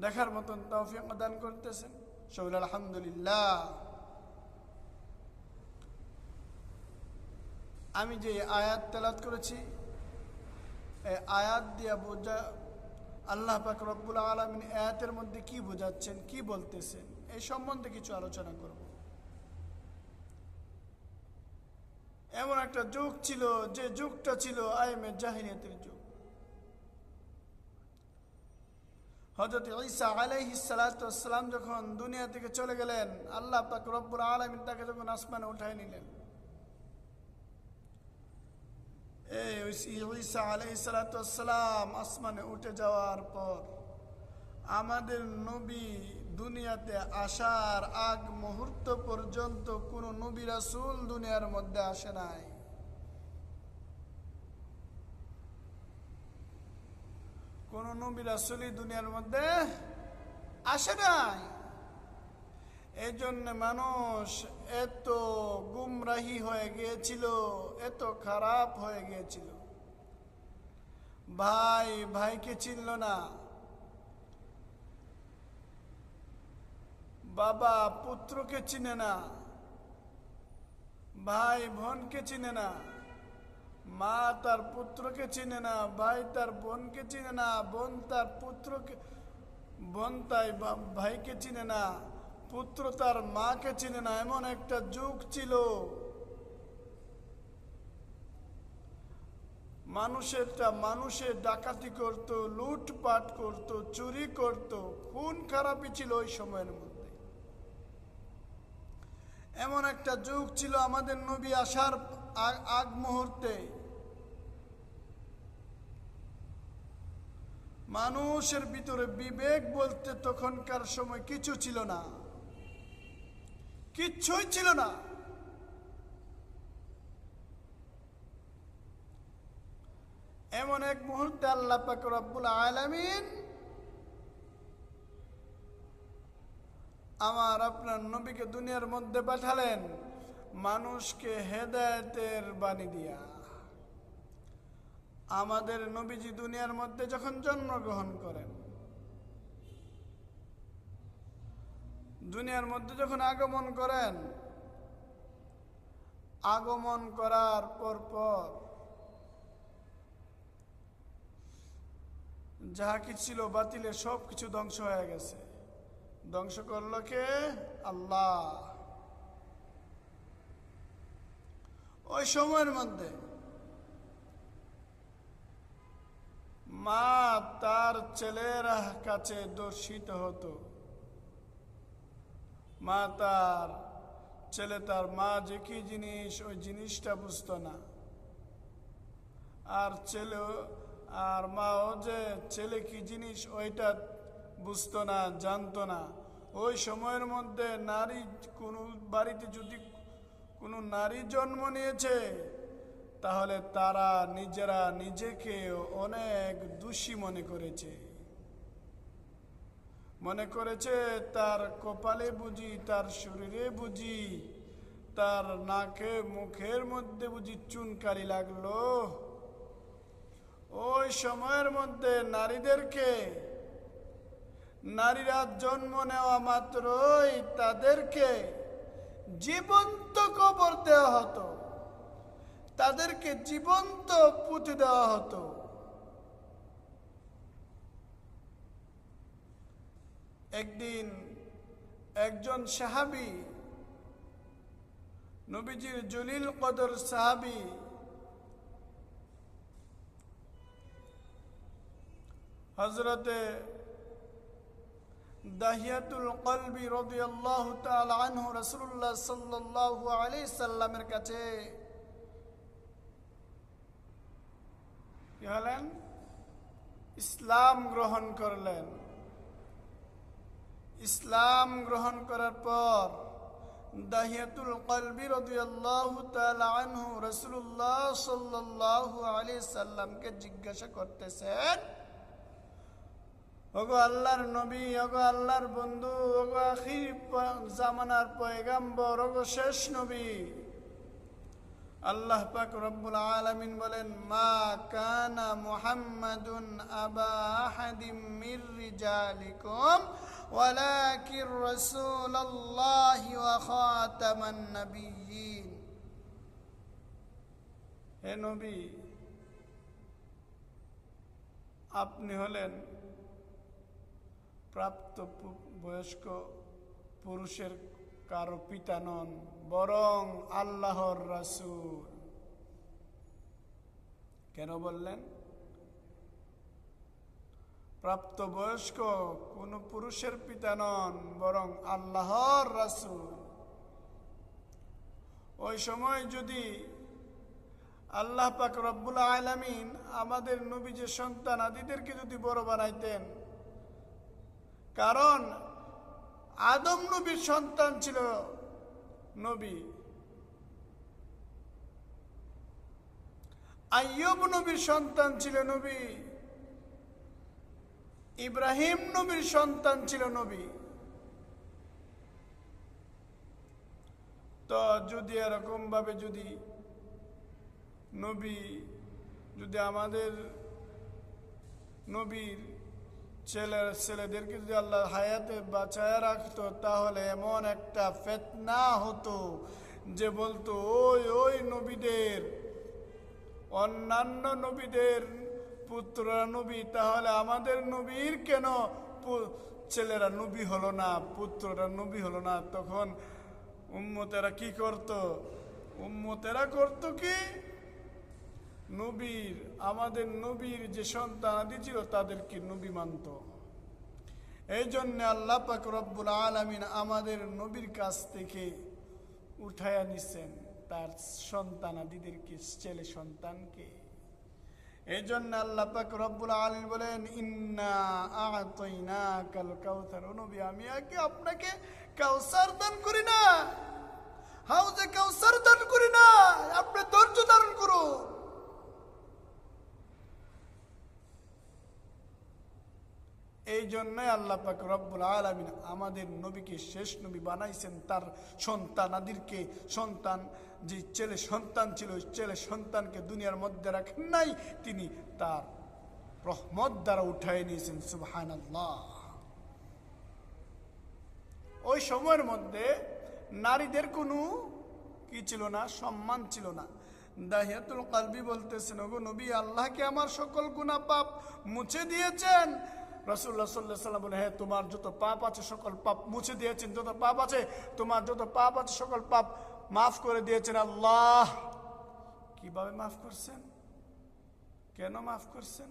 দেখার মতন তৌফিক দান করতেছেন। সকলে আলহামদুলিল্লাহ। আমি যে আয়াত তেলাওয়াত করেছি, এই আয়াত দিয়ে বোঝা আল্লাহ পাক রব্বুল আলামিন আয়াতের মধ্যে কি বোঝাচ্ছেন, কি বলতেছেন, এই সম্বন্ধে কিছু আলোচনা করব। এমন একটা যুগ ছিল, যে যুগটা ছিল আইমে জাহিলিয়াতের যুগ। হযরত ঈসা আলাইহিস সালাতু ওয়াস সালাম যখন দুনিয়া থেকে চলে গেলেন, আল্লাহ পাক রব্বুল আলামিন তাকে যখন আসমানে উঠায় নিলেন, এই ঈসা আলাইহিস সালাতু ওয়াস সালাম আসমানে উঠে যাওয়ার পর আমাদের নবী দুনিয়াতে আসার আগ মুহূর্ত পর্যন্ত কোন নবী রাসূল দুনিয়ার মধ্যে আসে নাই। কোন নবী রাসূলই দুনিয়ার মধ্যে আসে নাই। এই জন্য মানুষ এত গুমরাহি হয়ে গিয়েছিল, এত খারাপ হয়ে গিয়েছিল, ভাই ভাইকে চিনল না, বাবা পুত্রকে চিনে না, ভাই বোনকে চিনে না, মা তার পুত্রকে চিনে না, ভাই তার বোনকে চিনে না, বোন তার পুত্রকে, বোন তাই ভাইকে চিনে না, পুত্র তার মাকে চিনে না। এমন একটা যুগ ছিল, মানুষের ডাকাতি করত, লুটপাট করত, চুরি করত, খুন খারাপি ছিল ওই সময়ের মধ্যে। এমন একটা যুগ ছিল আমাদের নবী আসার আগ মুহূর্তে। মানুষের ভিতরে বিবেক বলতে তখনকার সময় কিছু ছিল না, কিচ্ছুই ছিল না। এমন এক মুহূর্তে আল্লাহ পাক রব্বুল আলামিন আমার আপনার নবীকে দুনিয়ার মধ্যে পাঠালেন মানুষকে হেদায়েতের বাণী দিয়া। আমাদের নবীজি দুনিয়ার মধ্যে যখন জন্মগ্রহণ করেন, দুনিয়ার মধ্যে যখন আগমন করেন, আগমন করার পর যাহা কিছু ছিল বাতিলের সব কিছু ধ্বংস হয়ে গেছে। ধ্বংস করল কে? আল্লাহ। ওই সময়ের মধ্যে মা তার ছেলের কাছে দর্শিত হতো। মা তার ছেলে, তার মা যে কি জিনিস ওই জিনিসটা বুঝতো না। আর মাও যে ছেলে কি জিনিস ওইটা বুঝতো না, জানতো না। ওই সময়ের মধ্যে নারী, কোনো বাড়িতে যদি কোনো নারী জন্ম নিয়েছে, তাহলে তারা নিজেরা নিজেকে অনেক দোষী মনে করেছে তার কপালে বুঝি, তার শরীরে বুঝি, তার নাকে মুখের মধ্যে বুঝি চুনকারি লাগলো। ওই সময়ের মধ্যে নারীরা জন্ম নেওয়া মাত্রই তাদেরকে জীবন্ত কবর দেওয়া হতো, তাদেরকে জীবন্ত পুঁতে দেওয়া হতো। একদিন একজন সাহাবী, নবীজির জলিল কদর সাহাবী, হযরতে দাহিয়াতুল কলবি রাদিয়াল্লাহু তাআলা আনহু রাসূলুল্লাহ সাল্লাল্লাহু আলাইহি সাল্লামের কাছে কি হলেন? ইসলাম গ্রহণ করলেন। ইসলাম গ্রহণ করার পর দাহিয়াতুল কলবি রাদিয়াল্লাহু তাআলা আনহু রাসূলুল্লাহ সাল্লাল্লাহু আলাইহি সাল্লামকে জিজ্ঞাসা করতেছেন, ওগো আল্লাহর নবী, ওগো আল্লাহর বন্ধু, ওগো আখির জামানার পয়গাম্বর, ওগো শেষ নবী, আল্লাহ পাক রব্বুল আলামিন বলেন, মা কানা মুহাম্মাদুন আবা আহাদিম মির রিজালিকুম ওয়ালাকির রাসূলুল্লাহি ওয়া খাতামান নাবিয়্যিন। হে নবী, আপনি হলেন প্রাপ্ত বয়স্ক পুরুষের কারো পিতা নন, বরং আল্লাহর রাসূল। কেন বললেন? প্রাপ্ত বয়স্ক কোন পুরুষের পিতা নন, বরং আল্লাহর রাসূল। ওই সময় যদি আল্লাহ পাক রব্বুল আলামিন আমাদের নবীর সন্তান আদিদেরকে যদি বড় বানাইতেন, কারণ আদম নবীর সন্তান ছিল নবী, আইয়ুব নবীর সন্তান ছিল নবী, ইব্রাহিম নবীর সন্তান ছিল নবী। তো যদি এরকম ভাবে যদি আমাদের নবীর ছেলেদেরকে যদি আল্লাহ হায়াতে বাঁচায় রাখতো, তাহলে এমন একটা ফিতনা হতো যে বলতো, ওই নবীদের, অন্যান্য নবীদের পুত্ররা নবী, তাহলে আমাদের নবীর কেন ছেলেরা নবী হলো না, পুত্ররা নবী হলো না? তখন উম্মতেরা কি করত? উম্মতেরা করত কি, আমাদের নবীর যে সন্তান আদি ছিল তাদেরকে নবী মানত। এই জন্য আল্লাহ পাক রব্বুল আলামিন আমাদের নবীর কাছ থেকে উঠায়া নিছেন তার সন্তান আদিদেরকে, ছেলে সন্তানকে। এই জন্য আল্লাহ পাক রব্বুল আলামিন বলেন, ইন্না আ'তাইনাকাল কাউসার। ও নবী, আমি আপনাকে কাউসার দান করি না, হাউজে কাউসার দান করি না, আপনি ধৈর্য ধারণ করুন। এই জন্যই আল্লাহ পাক রব্বুল আলামিন আমাদের নবীকে শেষ নবী বানাইছেন। তার সন্তানাদিরকে, যে ছেলে সন্তান ছিল, ছেলে সন্তানকে দুনিয়ার মধ্যে রাখেন নাই, তিনি তার রহমত দ্বারা উঠাই নিয়েছেন। সুবহানাল্লাহ। ওই সময়ের মধ্যে নারীদের কোনো কি ছিল না? সম্মান ছিল না। দাহিয়াতুল কালবি বলতেছেন, ওগো নবী, আল্লাহকে আমার সকল গুনাহ পাপ মুছে দিয়েছেন। রাসূলুল্লাহ সাল্লাল্লাহু আলাইহি ওয়াসাল্লাম বলে, হ্যাঁ, তোমার যত পাপ আছে সকল পাপ মুছে দিয়েছেন, যত পাপ আছে তোমার যত পাপ আছে সকল পাপ মাফ করে দিয়েছেন আল্লাহ। কিভাবে মাফ করছেন? কেন মাফ করছেন?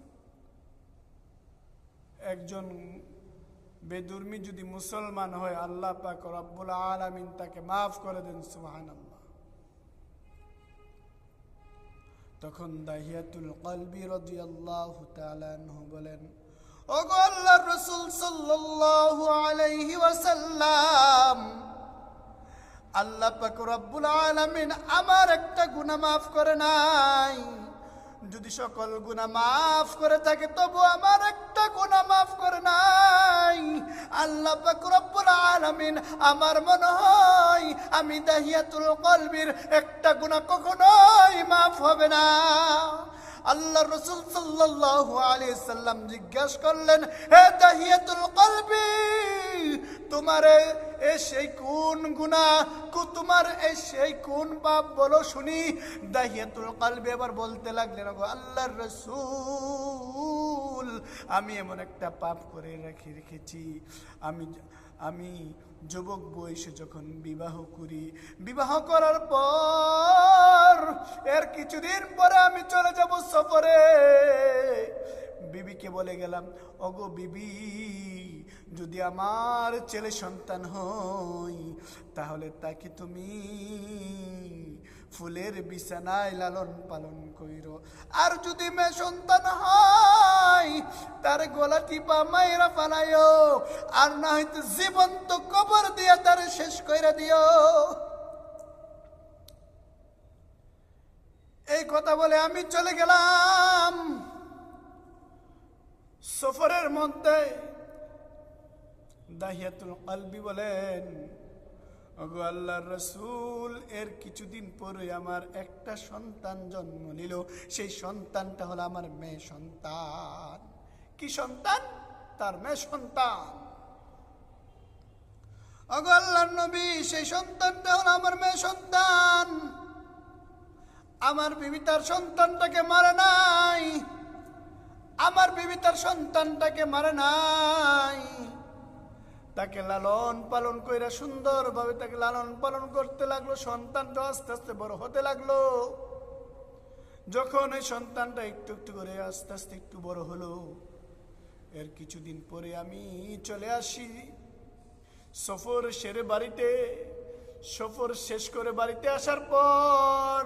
একজন বেদুর্মি যদি মুসলমান হয়, আল্লাহ পাক রব্বুল আলামিন তাকে মাফ করে দেন। সুবহানাল্লাহ। তখন দাহিয়াতুল কলবি রাদিয়াল্লাহু তাআলা আনহু বলেন, ওগো আল্লাহর রাসূল সাল্লাল্লাহু আলাইহি ওয়াসাল্লাম, আল্লাহ পাক রব্বুল আলামিন আমার একটা গুনাহ মাফ করে নাই। যদি সকল গুনাহ মাফ করে থাকে তবু আমার একটা গুনাহ মাফ করে নাই। আল্লাহ পাক রব্বুল আলামিন, আমার মনে হয় আমি দাহিয়াতুল কলবির একটা গুনাহ কখনোই মাফ হবে না। আল্লাহ রাসূল সাল্লাল্লাহু আলাইহি সাল্লাম জিজ্ঞাসা করলেন, হে দাহিয়াতুল কলবি, তোমার এই সেই কোন গুনাহ, তোমার এই সেই কোন পাপ বলো শুনি। দাহিয়াতুল কলবি আবার বলতে লাগলেন, ওগো আল্লাহর রাসূল, আমি এমন একটা পাপ করে রেখেছি, আমি যুবক বয়সে যখন বিবাহ করি, বিবাহ করার পর এর কিছুদিন পরে আমি চলে যাব সফরে। বিবিকে বলে গেলাম, ওগো বিবি, যদি আমার ছেলে সন্তান হয় তাহলে তাকে তুমি ফুলের বিছানায় লালন পালন কইরো, আর যদি মেয়ে সন্তান হয় তার গলা টিপা মাইরা ফালাইও, আর না হয়তো জীবন্ত কবর দিয়া তার শেষ কইরা দিও। এই কথা বলে আমি চলে গেলাম। সফরের মধ্যে দাহিয়াতুল কলবি বলেন, ওগো আল্লাহর রাসূল, এর কিছুদিন পরে আমার একটা সন্তান জন্ম নিল। সেই সন্তানটা হলো আমার মেয়ে সন্তান। কি সন্তান? তার মেয়ে সন্তান। ওগো আল্লাহর নবী, সেই সন্তানটা হলো আমার মেয়ে সন্তান। আমার বিবি তার সন্তানটাকে মারে নাই, আমার বিবি তার সন্তানটাকে মারে নাই, তাকে লালন পালন কইরা সুন্দরভাবে তাকে লালন পালন করতে লাগলো। সন্তানটা আস্তে আস্তে বড় হতে লাগলো। যখন এই সন্তানটা একটু একটু করে আস্তে আস্তে একটু বড় হলো, এর কিছুদিন পরে আমি চলে আসি সফর সেরে বাড়িতে। সফর শেষ করে বাড়িতে আসার পর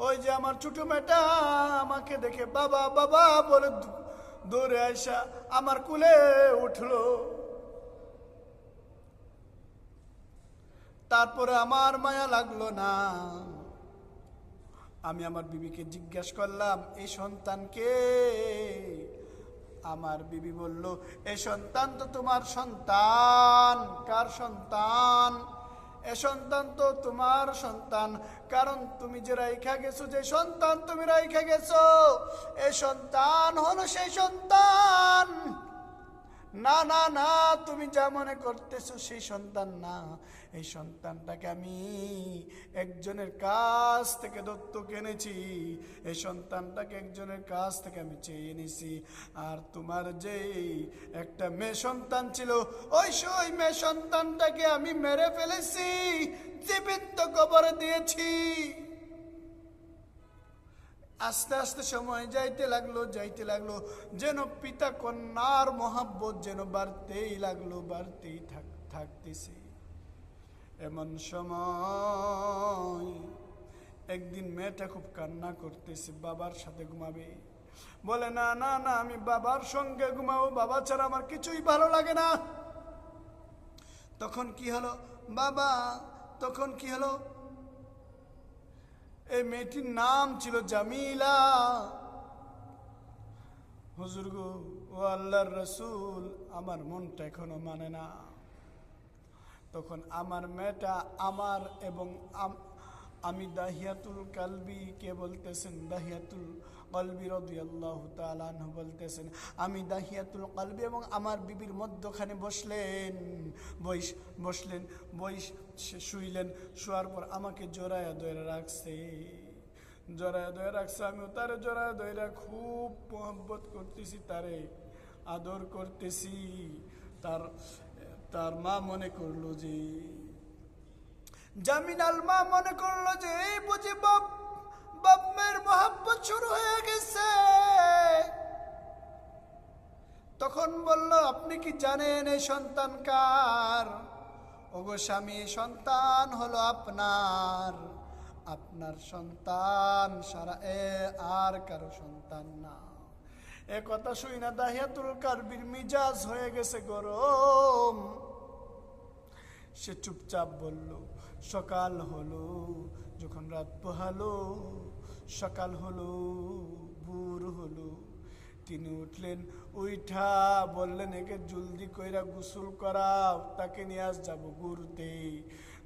ওই যে আমার ছোট মেয়েটা আমাকে দেখে বাবা বাবা বলে দৌড়ে আসা আমার কোলে উঠলো। তারপরে আমার মায়া লাগলো না। আমি আমার বিবিকে জিজ্ঞাসা করলাম, এই সন্তানকে? আমার বিবি বলল, এই সন্তান তো তোমার সন্তান। কার সন্তান? এ সন্তান তো তোমার সন্তান, কারণ তুমি যে রাইখা গেছো, যে সন্তান তুমি রাইখা গেছো, এই সন্তান হলো সেই সন্তান। না না না, তুমি যা মনে করতেছো সেই সন্তান না। এই সন্তানটাকে আমি একজনের কাছ থেকে দত্তক এনেছি, এই সন্তানটাকে একজনের কাছ থেকে আমি চেয়ে এনেছি। আর তোমার যে একটা মেয়ে সন্তান ছিল, ওই মেয়ে সন্তানটাকে আমি মেরে ফেলেছি, জীবিত কবরে দিয়েছি। আস্তে আস্তে সময় যাইতে লাগলো, যেন পিতা কন্যার মহাব্বত যেন বাড়তেই লাগলো, বাড়তেই থাকতেছে। এমন সময় একদিন মেয়েটা খুব কান্না করতেছে, বাবার সাথে ঘুমাবে। বলে, না না না, আমি বাবার সঙ্গে ঘুমাবো, বাবা ছাড়া আমার কিছুই ভালো লাগে না। তখন কি হলো বাবা? তখন কি হলো? এই মেয়েটির নাম ছিল জামিলা। হুজুর গো, ও আল্লাহর রাসূল, আমার মনটা এখনো মানে না। তখন আমার মেয়েটা আমার এবং আমি দাহিয়াতুল কালবি কে বলতেছেন? দাহিয়াতুল কলবি রাদিয়াল্লাহু তাআলা আনহু বলতেছেন, আমি দাহিয়াতুল কলবি এবং আমার বিবির মধ্যখানে বসলেন, শুইলেন। শোয়ার পর আমাকে জড়ায়া ধরে রাখছে। আমিও তারে জড়ায়া ধরে খুব মোহাব্বত করতেছি, তারে আদর করতেছি। তার মা মনে করলো যে, জামিনাল মা মনে করলো যে এই বুঝি বাপ মেয়ের মোহাব্বত শুরু হয়ে গেছে। তখন বলল, আপনি কি জানেন এই সন্তান কার? ওগো স্বামী, সন্তান হলো আপনার সন্তান, সারা আর কারো সন্তান না। এ কথা শুই না দাহিয়াতুল কালবির মিজাজ হয়ে গেছে গরম। সে চুপচাপ বলল। সকাল হলো, যখন রাত পোহালো, সকাল হলো, ভোর হলো, তিনি উঠলেন। উঠা বললেন, একে জলদি কইরা গোসল করাও, তাকে নিয়ে যাব ঘুরতে।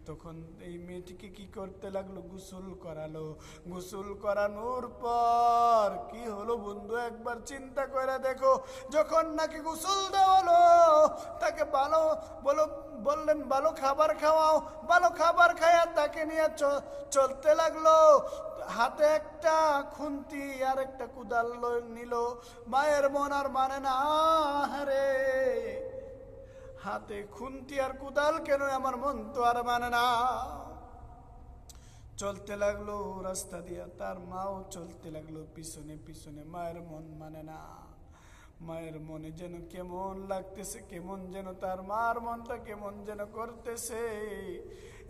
তখন এই মেয়েটিকে কি করতে লাগলো? গোসল করালো। গোসল করানোর পর কি হলো বন্ধু, একবার চিন্তা করে দেখো। যখন নাকি গোসল দেওয়ালো, তাকে বললেন ভালো খাবার খাওয়াও। ভালো খাবার খাইয়া তাকে নিয়ে চলতে লাগলো। হাতে একটা খুন্তি আর একটা কুদাল নিল। মায়ের মন আর মানে না, রে হাতে খুন্তি আর কুদাল কেন, আমার মন তো আর মানে না। চলতে লাগলো রাস্তা দিয়া, তার মাও চলতে লাগলো পিছনে পিছনে। মায়ের মন মানে না, মায়ের মনে যেন কেমন লাগতেছে, কেমন যেন তার মার মনটা কেমন যেন করতেছে।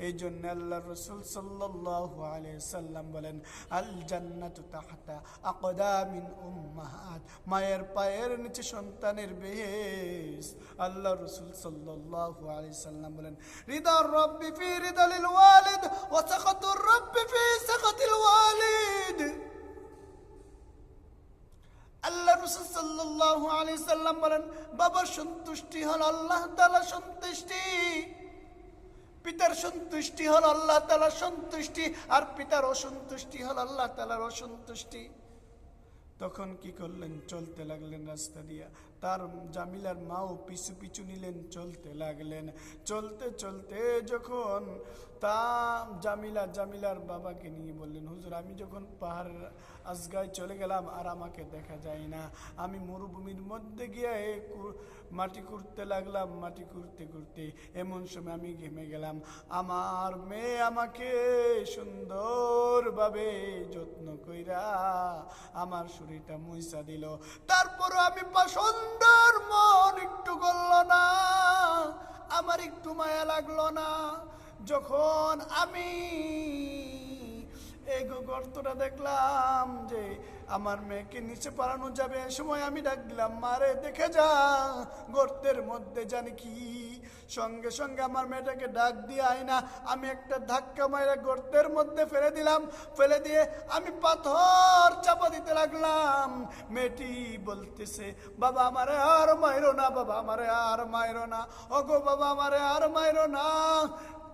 এই জন্য আল্লাহ রাসূল সাল্লাল্লাহু আলাইহি সাল্লাম বলেন, আল জান্নাতু তাহতা আকদামিন উম্মাহাত, মায়ের পায়ের নিচে সন্তানের বেহেশত। আল্লাহ রাসূল সাল্লাল্লাহু আলাইহি সাল্লাম বলেন, রিদার রাব্বি ফি রিদাল ওয়ালিদ ওয়া সাখাতুর রাব্বি ফি সাখাতিল ওয়ালিদ। আল্লাহ রাসূল সাল্লাল্লাহু আলাইহি সাল্লাম বলেন, বাবার সন্তুষ্টি হল আল্লাহ তাআলার সন্তুষ্টি, পিতার সন্তুষ্টি হল আল্লাহ তাআলার সন্তুষ্টি, আর পিতার অসন্তুষ্টি হল আল্লাহ তাআলার অসন্তুষ্টি। তখন কি করলেন? চলতে লাগলেন রাস্তা দিয়া। তার জামিলার মাও পিছু পিছু নিলেন, চলতে লাগলেন। চলতে চলতে যখন জামিলার বাবাকে নিয়ে বললেন, হুজুর, আমি যখন পাহাড়ের আজগায় চলে গেলাম আর আমাকে দেখা যায় না, আমি মরুভূমির মধ্যে গিয়ে মাটি করতে লাগলাম। মাটি করতে করতে এমন সময় আমি ঘেমে গেলাম। আমার মেয়ে আমাকে সুন্দরভাবে যত্ন কইরা আমার শরীরটা মুইসা দিল। তারপরও আমি সুন্দর মন একটু গলল না, আমার একটু মায়া লাগলো না। যখন আমি এই গর্তটা দেখলাম যে আমার মেয়েকে নিচে পালানো যাবে, এ সময় আমি ডাক দিলাম, মারে দেখে যা গর্তের মধ্যে জানি কি। সঙ্গে সঙ্গে আমার মেয়েটাকে ডাক দিয়ে আয়না আমি একটা ধাক্কা মাইরা গর্তের মধ্যে ফেলে দিলাম। ফেলে দিয়ে আমি পাথর চাপা দিতে লাগলাম। মেয়েটি বলতেছে, বাবা আমারে আর মাইরো না, বাবা আমারে আর মাইরো না, ওগো বাবা আমারে আর মাইরো না,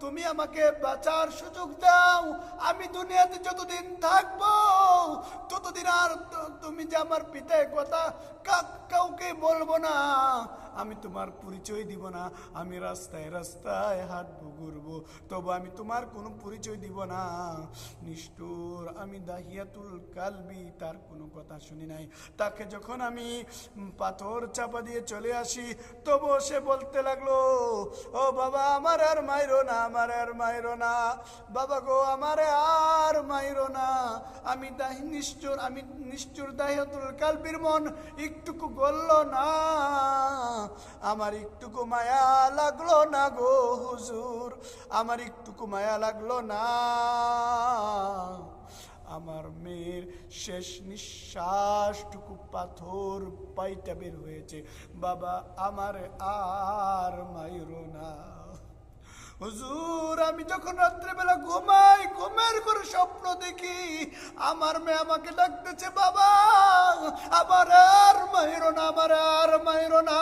তুমি আমাকে বাঁচার সুযোগ দাও। আমি দুনিয়াতে যতদিন থাকবো ততদিন আর তুমি যে আমার পিতা কথা কাউকে বলবো না, আমি তোমার পরিচয় দিব না। আমি রাস্তায় রাস্তায় হাঁটবো, ঘুরবো, তবু আমি তোমার কোনো পরিচয় দিব না। নিষ্ঠুর আমি দাহিয়াতুল কালবি, তার কোনো কথা শুনি নাই। তাকে যখন আমি পাথর চাপা দিয়ে চলে আসি, তবু সে বলতে লাগলো, ও বাবা আমার আর মাইরো না, আমার আর মাইরো না, বাবা গো আমার আর মাইরো না। আমি নিষ্ঠুর দাহিয়াতুল কালবির মন একটুকু গলল না, আমার একটুকু মায়া লাগলো না গো হুজুর, আমার একটুকু মায়া লাগলো না। আমার মেয়ের শেষ নিঃশ্বাসটুকু পাথর পাইটা বের হয়েছে, বাবা আমার আর মাইরো না। হুজুর আমি যখন রাত্রেবেলা ঘুমাই, ঘুমের করে স্বপ্ন দেখি আমার মেয়ে আমাকে ডাকতেছে, বাবা আমার আর মাইরো না, আমার আর মাইরো না,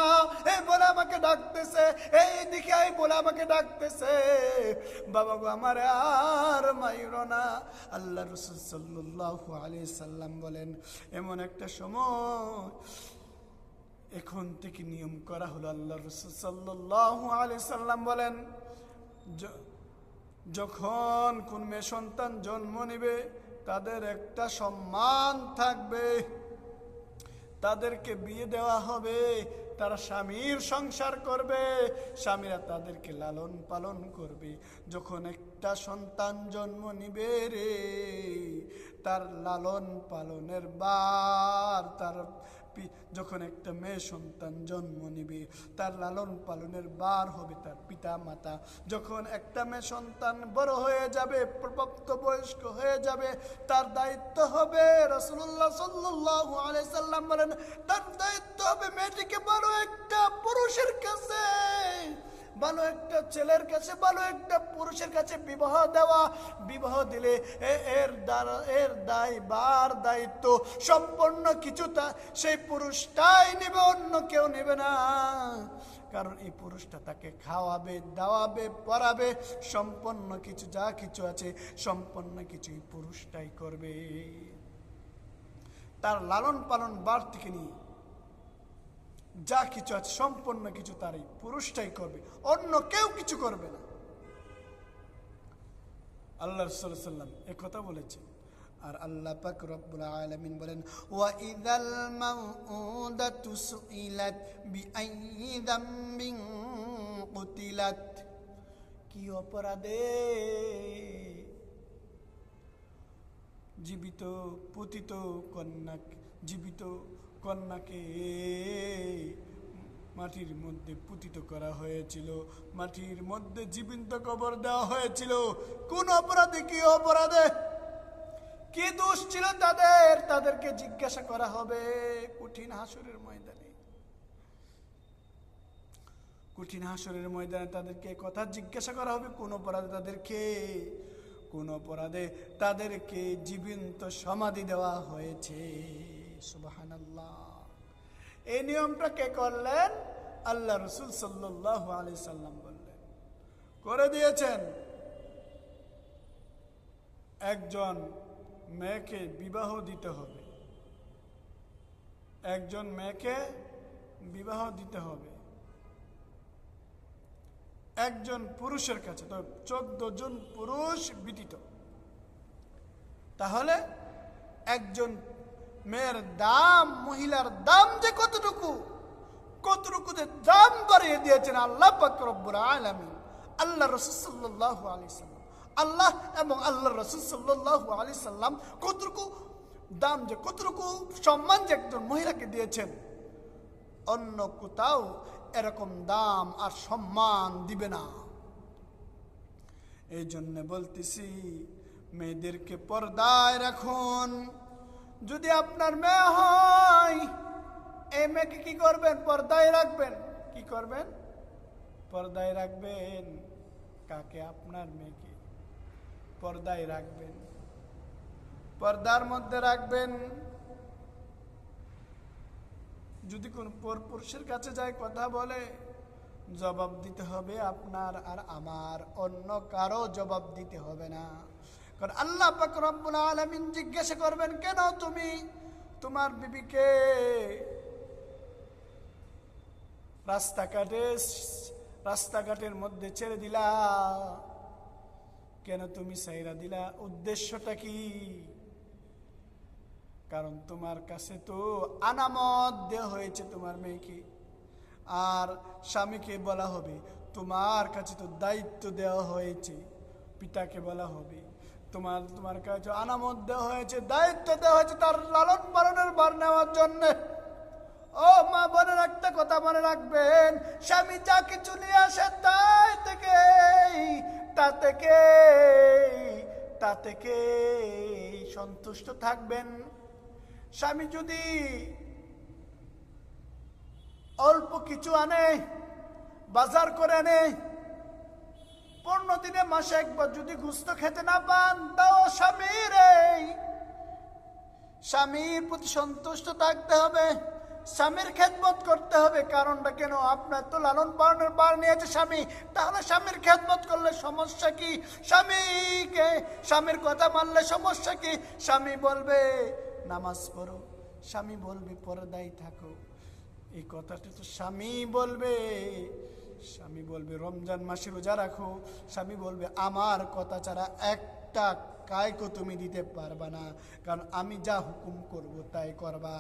এই বলে আমাকে ডাকতেছে, এই দিকে আই বলে আমাকে ডাকতেছে, বাবা গো আমার আর মাইরো না। আল্লাহ রাসূল সাল্লাল্লাহু আলাইহি সাল্লাম বলেন, এমন একটা সময় এখন থেকে নিয়ম করা হলো, আল্লাহ রাসূল সাল্লাল্লাহু আলাইহি সাল্লাম বলেন, যখন কোন মেয়ে সন্তান জন্ম নেবে তাদের একটা সম্মান থাকবে, তাদেরকে বিয়ে দেওয়া হবে, তারা স্বামীর সংসার করবে, স্বামীরা তাদেরকে লালন পালন করবে। যখন একটা সন্তান জন্ম নিবে রে, তার লালন পালনের বার, তার যখন একটা মেয়ে সন্তান জন্ম নিবে তার লালন পালনের বার হবে তার পিতা মাতা। যখন একটা মেয়ে সন্তান বড় হয়ে যাবে, প্রাপ্ত বয়স্ক হয়ে যাবে, তার দায়িত্ব হবে, রাসূলুল্লাহ সাল্লাল্লাহু আলাইহি সাল্লাম বলেন, তার দায়িত্ব হবে মেয়েটিকে ভালো একটা পুরুষের কাছে, ভালো একটা ছেলের কাছে, ভালো একটা পুরুষের কাছে বিবাহ দেওয়া। বিবাহ দিলে এর দায়িত্ব সম্পূর্ণ কিছুটা সেই পুরুষটাই নেবে, অন্য কেউ নেবে না। কারণ এই পুরুষটা তাকে খাওয়াবে, দাওয়াবে, পরাবে, সম্পূর্ণ কিছু যা কিছু আছে সম্পূর্ণ কিছু এই পুরুষটাই করবে। তার লালন পালন বার থেকে নিয়ে যা কিছু আছে সম্পূর্ণ কিছু তার এই পুরুষটাই করবে, অন্য কেউ কিছু করবে না। আল্লাহ রাসূল সাল্লাল্লাহু আলাইহি ওয়াসাল্লাম এই কথা বলেছেন। আর আল্লাহ পাক রব্বুল আলামিন বলেন, ওয়া ইযাল মাউউদাতু সুইলাত বিআইয়ি যামবিন কুতিলাত, কি অপরাধে জীবিত কন্যাকে মাটির মধ্যে পুতিত করা হয়েছিল, মাটির মধ্যে জীবন্ত কবর দেওয়া হয়েছিল। কোন অপরাধে, কি অপরাধে, কি দোষ ছিল তাদেরকে জিজ্ঞাসা করা হবে কঠিন হাসরের ময়দানে। কঠিন হাসরের ময়দানে তাদেরকে কথা জিজ্ঞাসা করা হবে, কোন অপরাধে তাদেরকে জীবন্ত সমাধি দেওয়া হয়েছে। সুবহানাল্লাহ। এই নিয়মটা কে করলেন? আল্লাহ রাসূল সাল্লাল্লাহু আলাইহি সাল্লাম বললেন, করে দিয়েছেন। একজন মেয়েকে বিবাহ দিতে হবে, একজন মেয়েকে বিবাহ দিতে হবে একজন পুরুষের কাছে, তো 14 জন পুরুষ ব্যতীত। তাহলে একজন মেয়ের দাম, মহিলার দাম যে কতটুকু যে দাম বাড়িয়ে দিয়েছেন আল্লাহ পাক রব্বুল আলামিন, আল্লাহ রাসূল সাল্লাল্লাহু আলাইহি সাল্লাম, আল্লাহ এবং আল্লাহ রাসূল সাল্লাল্লাহু আলাইহি সাল্লাম কতটুকু দাম, যে কতটুকু সম্মান যে একজন মহিলাকে দিয়েছেন, অন্য কোথাও এরকম দাম আর সম্মান দিবে না। এই জন্য বলতেছি, মেয়েদেরকে পর্দায় রাখুন। যদি আপনার মেয়ে হয়, এই মেয়েকে কি করবেন? পর্দায় রাখবেন। কি করবেন? পর্দায় রাখবেন। কাকে? আপনার মেয়েকে পর্দায় রাখবেন, পর্দার মধ্যে রাখবেন। যদি কোন পুরুষের কাছে যায়, কথা বলে, জবাব দিতে হবে আপনার আর আমার, অন্য কারো জবাব দিতে হবে না। কারণ আল্লাহ পাক রব্বুল আলামিন জিজ্ঞাসা করবেন, কেন তুমি তোমার বিবিকে রাস্তাঘাটের মধ্যে ছেড়ে দিলা? কেন তুমি ছাইরা দিলা? উদ্দেশ্যটা কি? কারণ তোমার কাছে তো আনামত দেওয়া হয়েছে তোমার মেয়েকে, আর স্বামীকে বলা হবে তোমার কাছে তো দায়িত্ব দেওয়া হয়েছে, পিতাকে বলা হবে তোমার কাছে আনামত দেওয়া হয়েছে, দায়িত্ব দেওয়া হয়েছে তার লালন পালনের ভার নেওয়ার জন্য। ও মা বোনের, একটা কথা মনে রাখবেন, স্বামী যা কিছু নিয়ে আসে তা থেকে সন্তুষ্ট থাকবেন। স্বামী যদি অল্প কিছু আনে, বাজার করে আনে, 15 দিনে মাসে একবার যদি গোশত খেতে না পান, তাও স্বামীর প্রতি সন্তুষ্ট থাকতে হবে। স্বামীর খেদমত করতে হবে। কারণটা কেন? আপনার তো লালন পালনের বার নিয়েছে স্বামী, তাহলে স্বামীর খেদমত করলে সমস্যা কি? স্বামীর কথা মানলে সমস্যা কি? স্বামী বলবে নামাজ পড়ো, স্বামী বলবে পর্দায় থাকো, এই কথাটা তো স্বামী বলবে। স্বামী বলবে রমজান মাসে রোজা রাখো, স্বামী বলবে আমার কথা ছাড়া একটা কায়কো তুমি দিতে পারবা না, কারণ আমি যা হুকুম করব তাই করবা।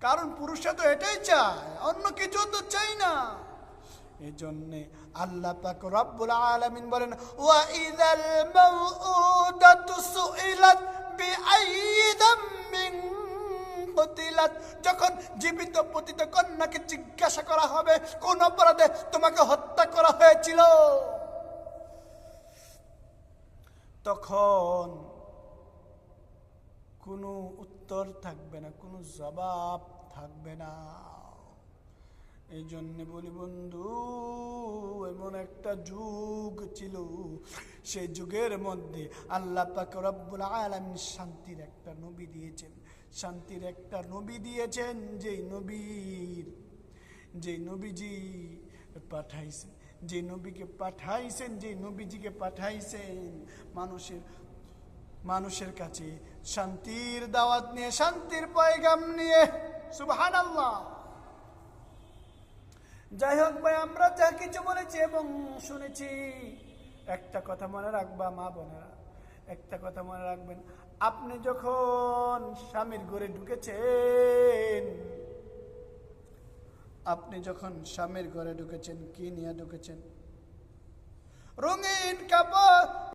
কারণ পুরুষরা তো এটাই চায়, অন্য কিছু তো চাই না। এই জন্যে আল্লাহ পাক রব্বুল আলামিন বলেন ওয়া ইযাল মাউউদাতু সুইলাত বিআইয়ি যামবিন কুতিলাত, যখন জীবিত পতিত কন্যাকে জিজ্ঞাসা করা হবে কোন অপরাধে তোমাকে হত্যা করা হয়েছিল, তখন কোনো উত্তর থাকবে না, কোনো জবাব থাকবে না। এই জন্য বলি বন্ধু, এমন একটা যুগ ছিল, সেই যুগের মধ্যে আল্লাহ পাক রব্বুল আলামিন শান্তির একটা নবী দিয়েছেন, শান্তির একটা নবী দিয়েছেন, যে নবীজি পাঠাইছেন, যে নবীকে পাঠাইছেন, যে নবীজিকে পাঠাইছেন মানুষের কাছে শান্তির দাওয়াত নিয়ে, শান্তির পয়গাম নিয়ে। সুবহানাল্লাহ। যাই হোক ভাই, আমরা যা কিছু বলেছি এবং শুনেছি, একটা কথা মনে রাখবা মা বোনেরা, একটা কথা মনে রাখবেন, আপনি যখন স্বামীর ঘরে ঢুকেছেন, আপনি যখন স্বামীর ঘরে ঢুকেছেন, কি নিয়ে ঢুকেছেন? রঙিন কাপড়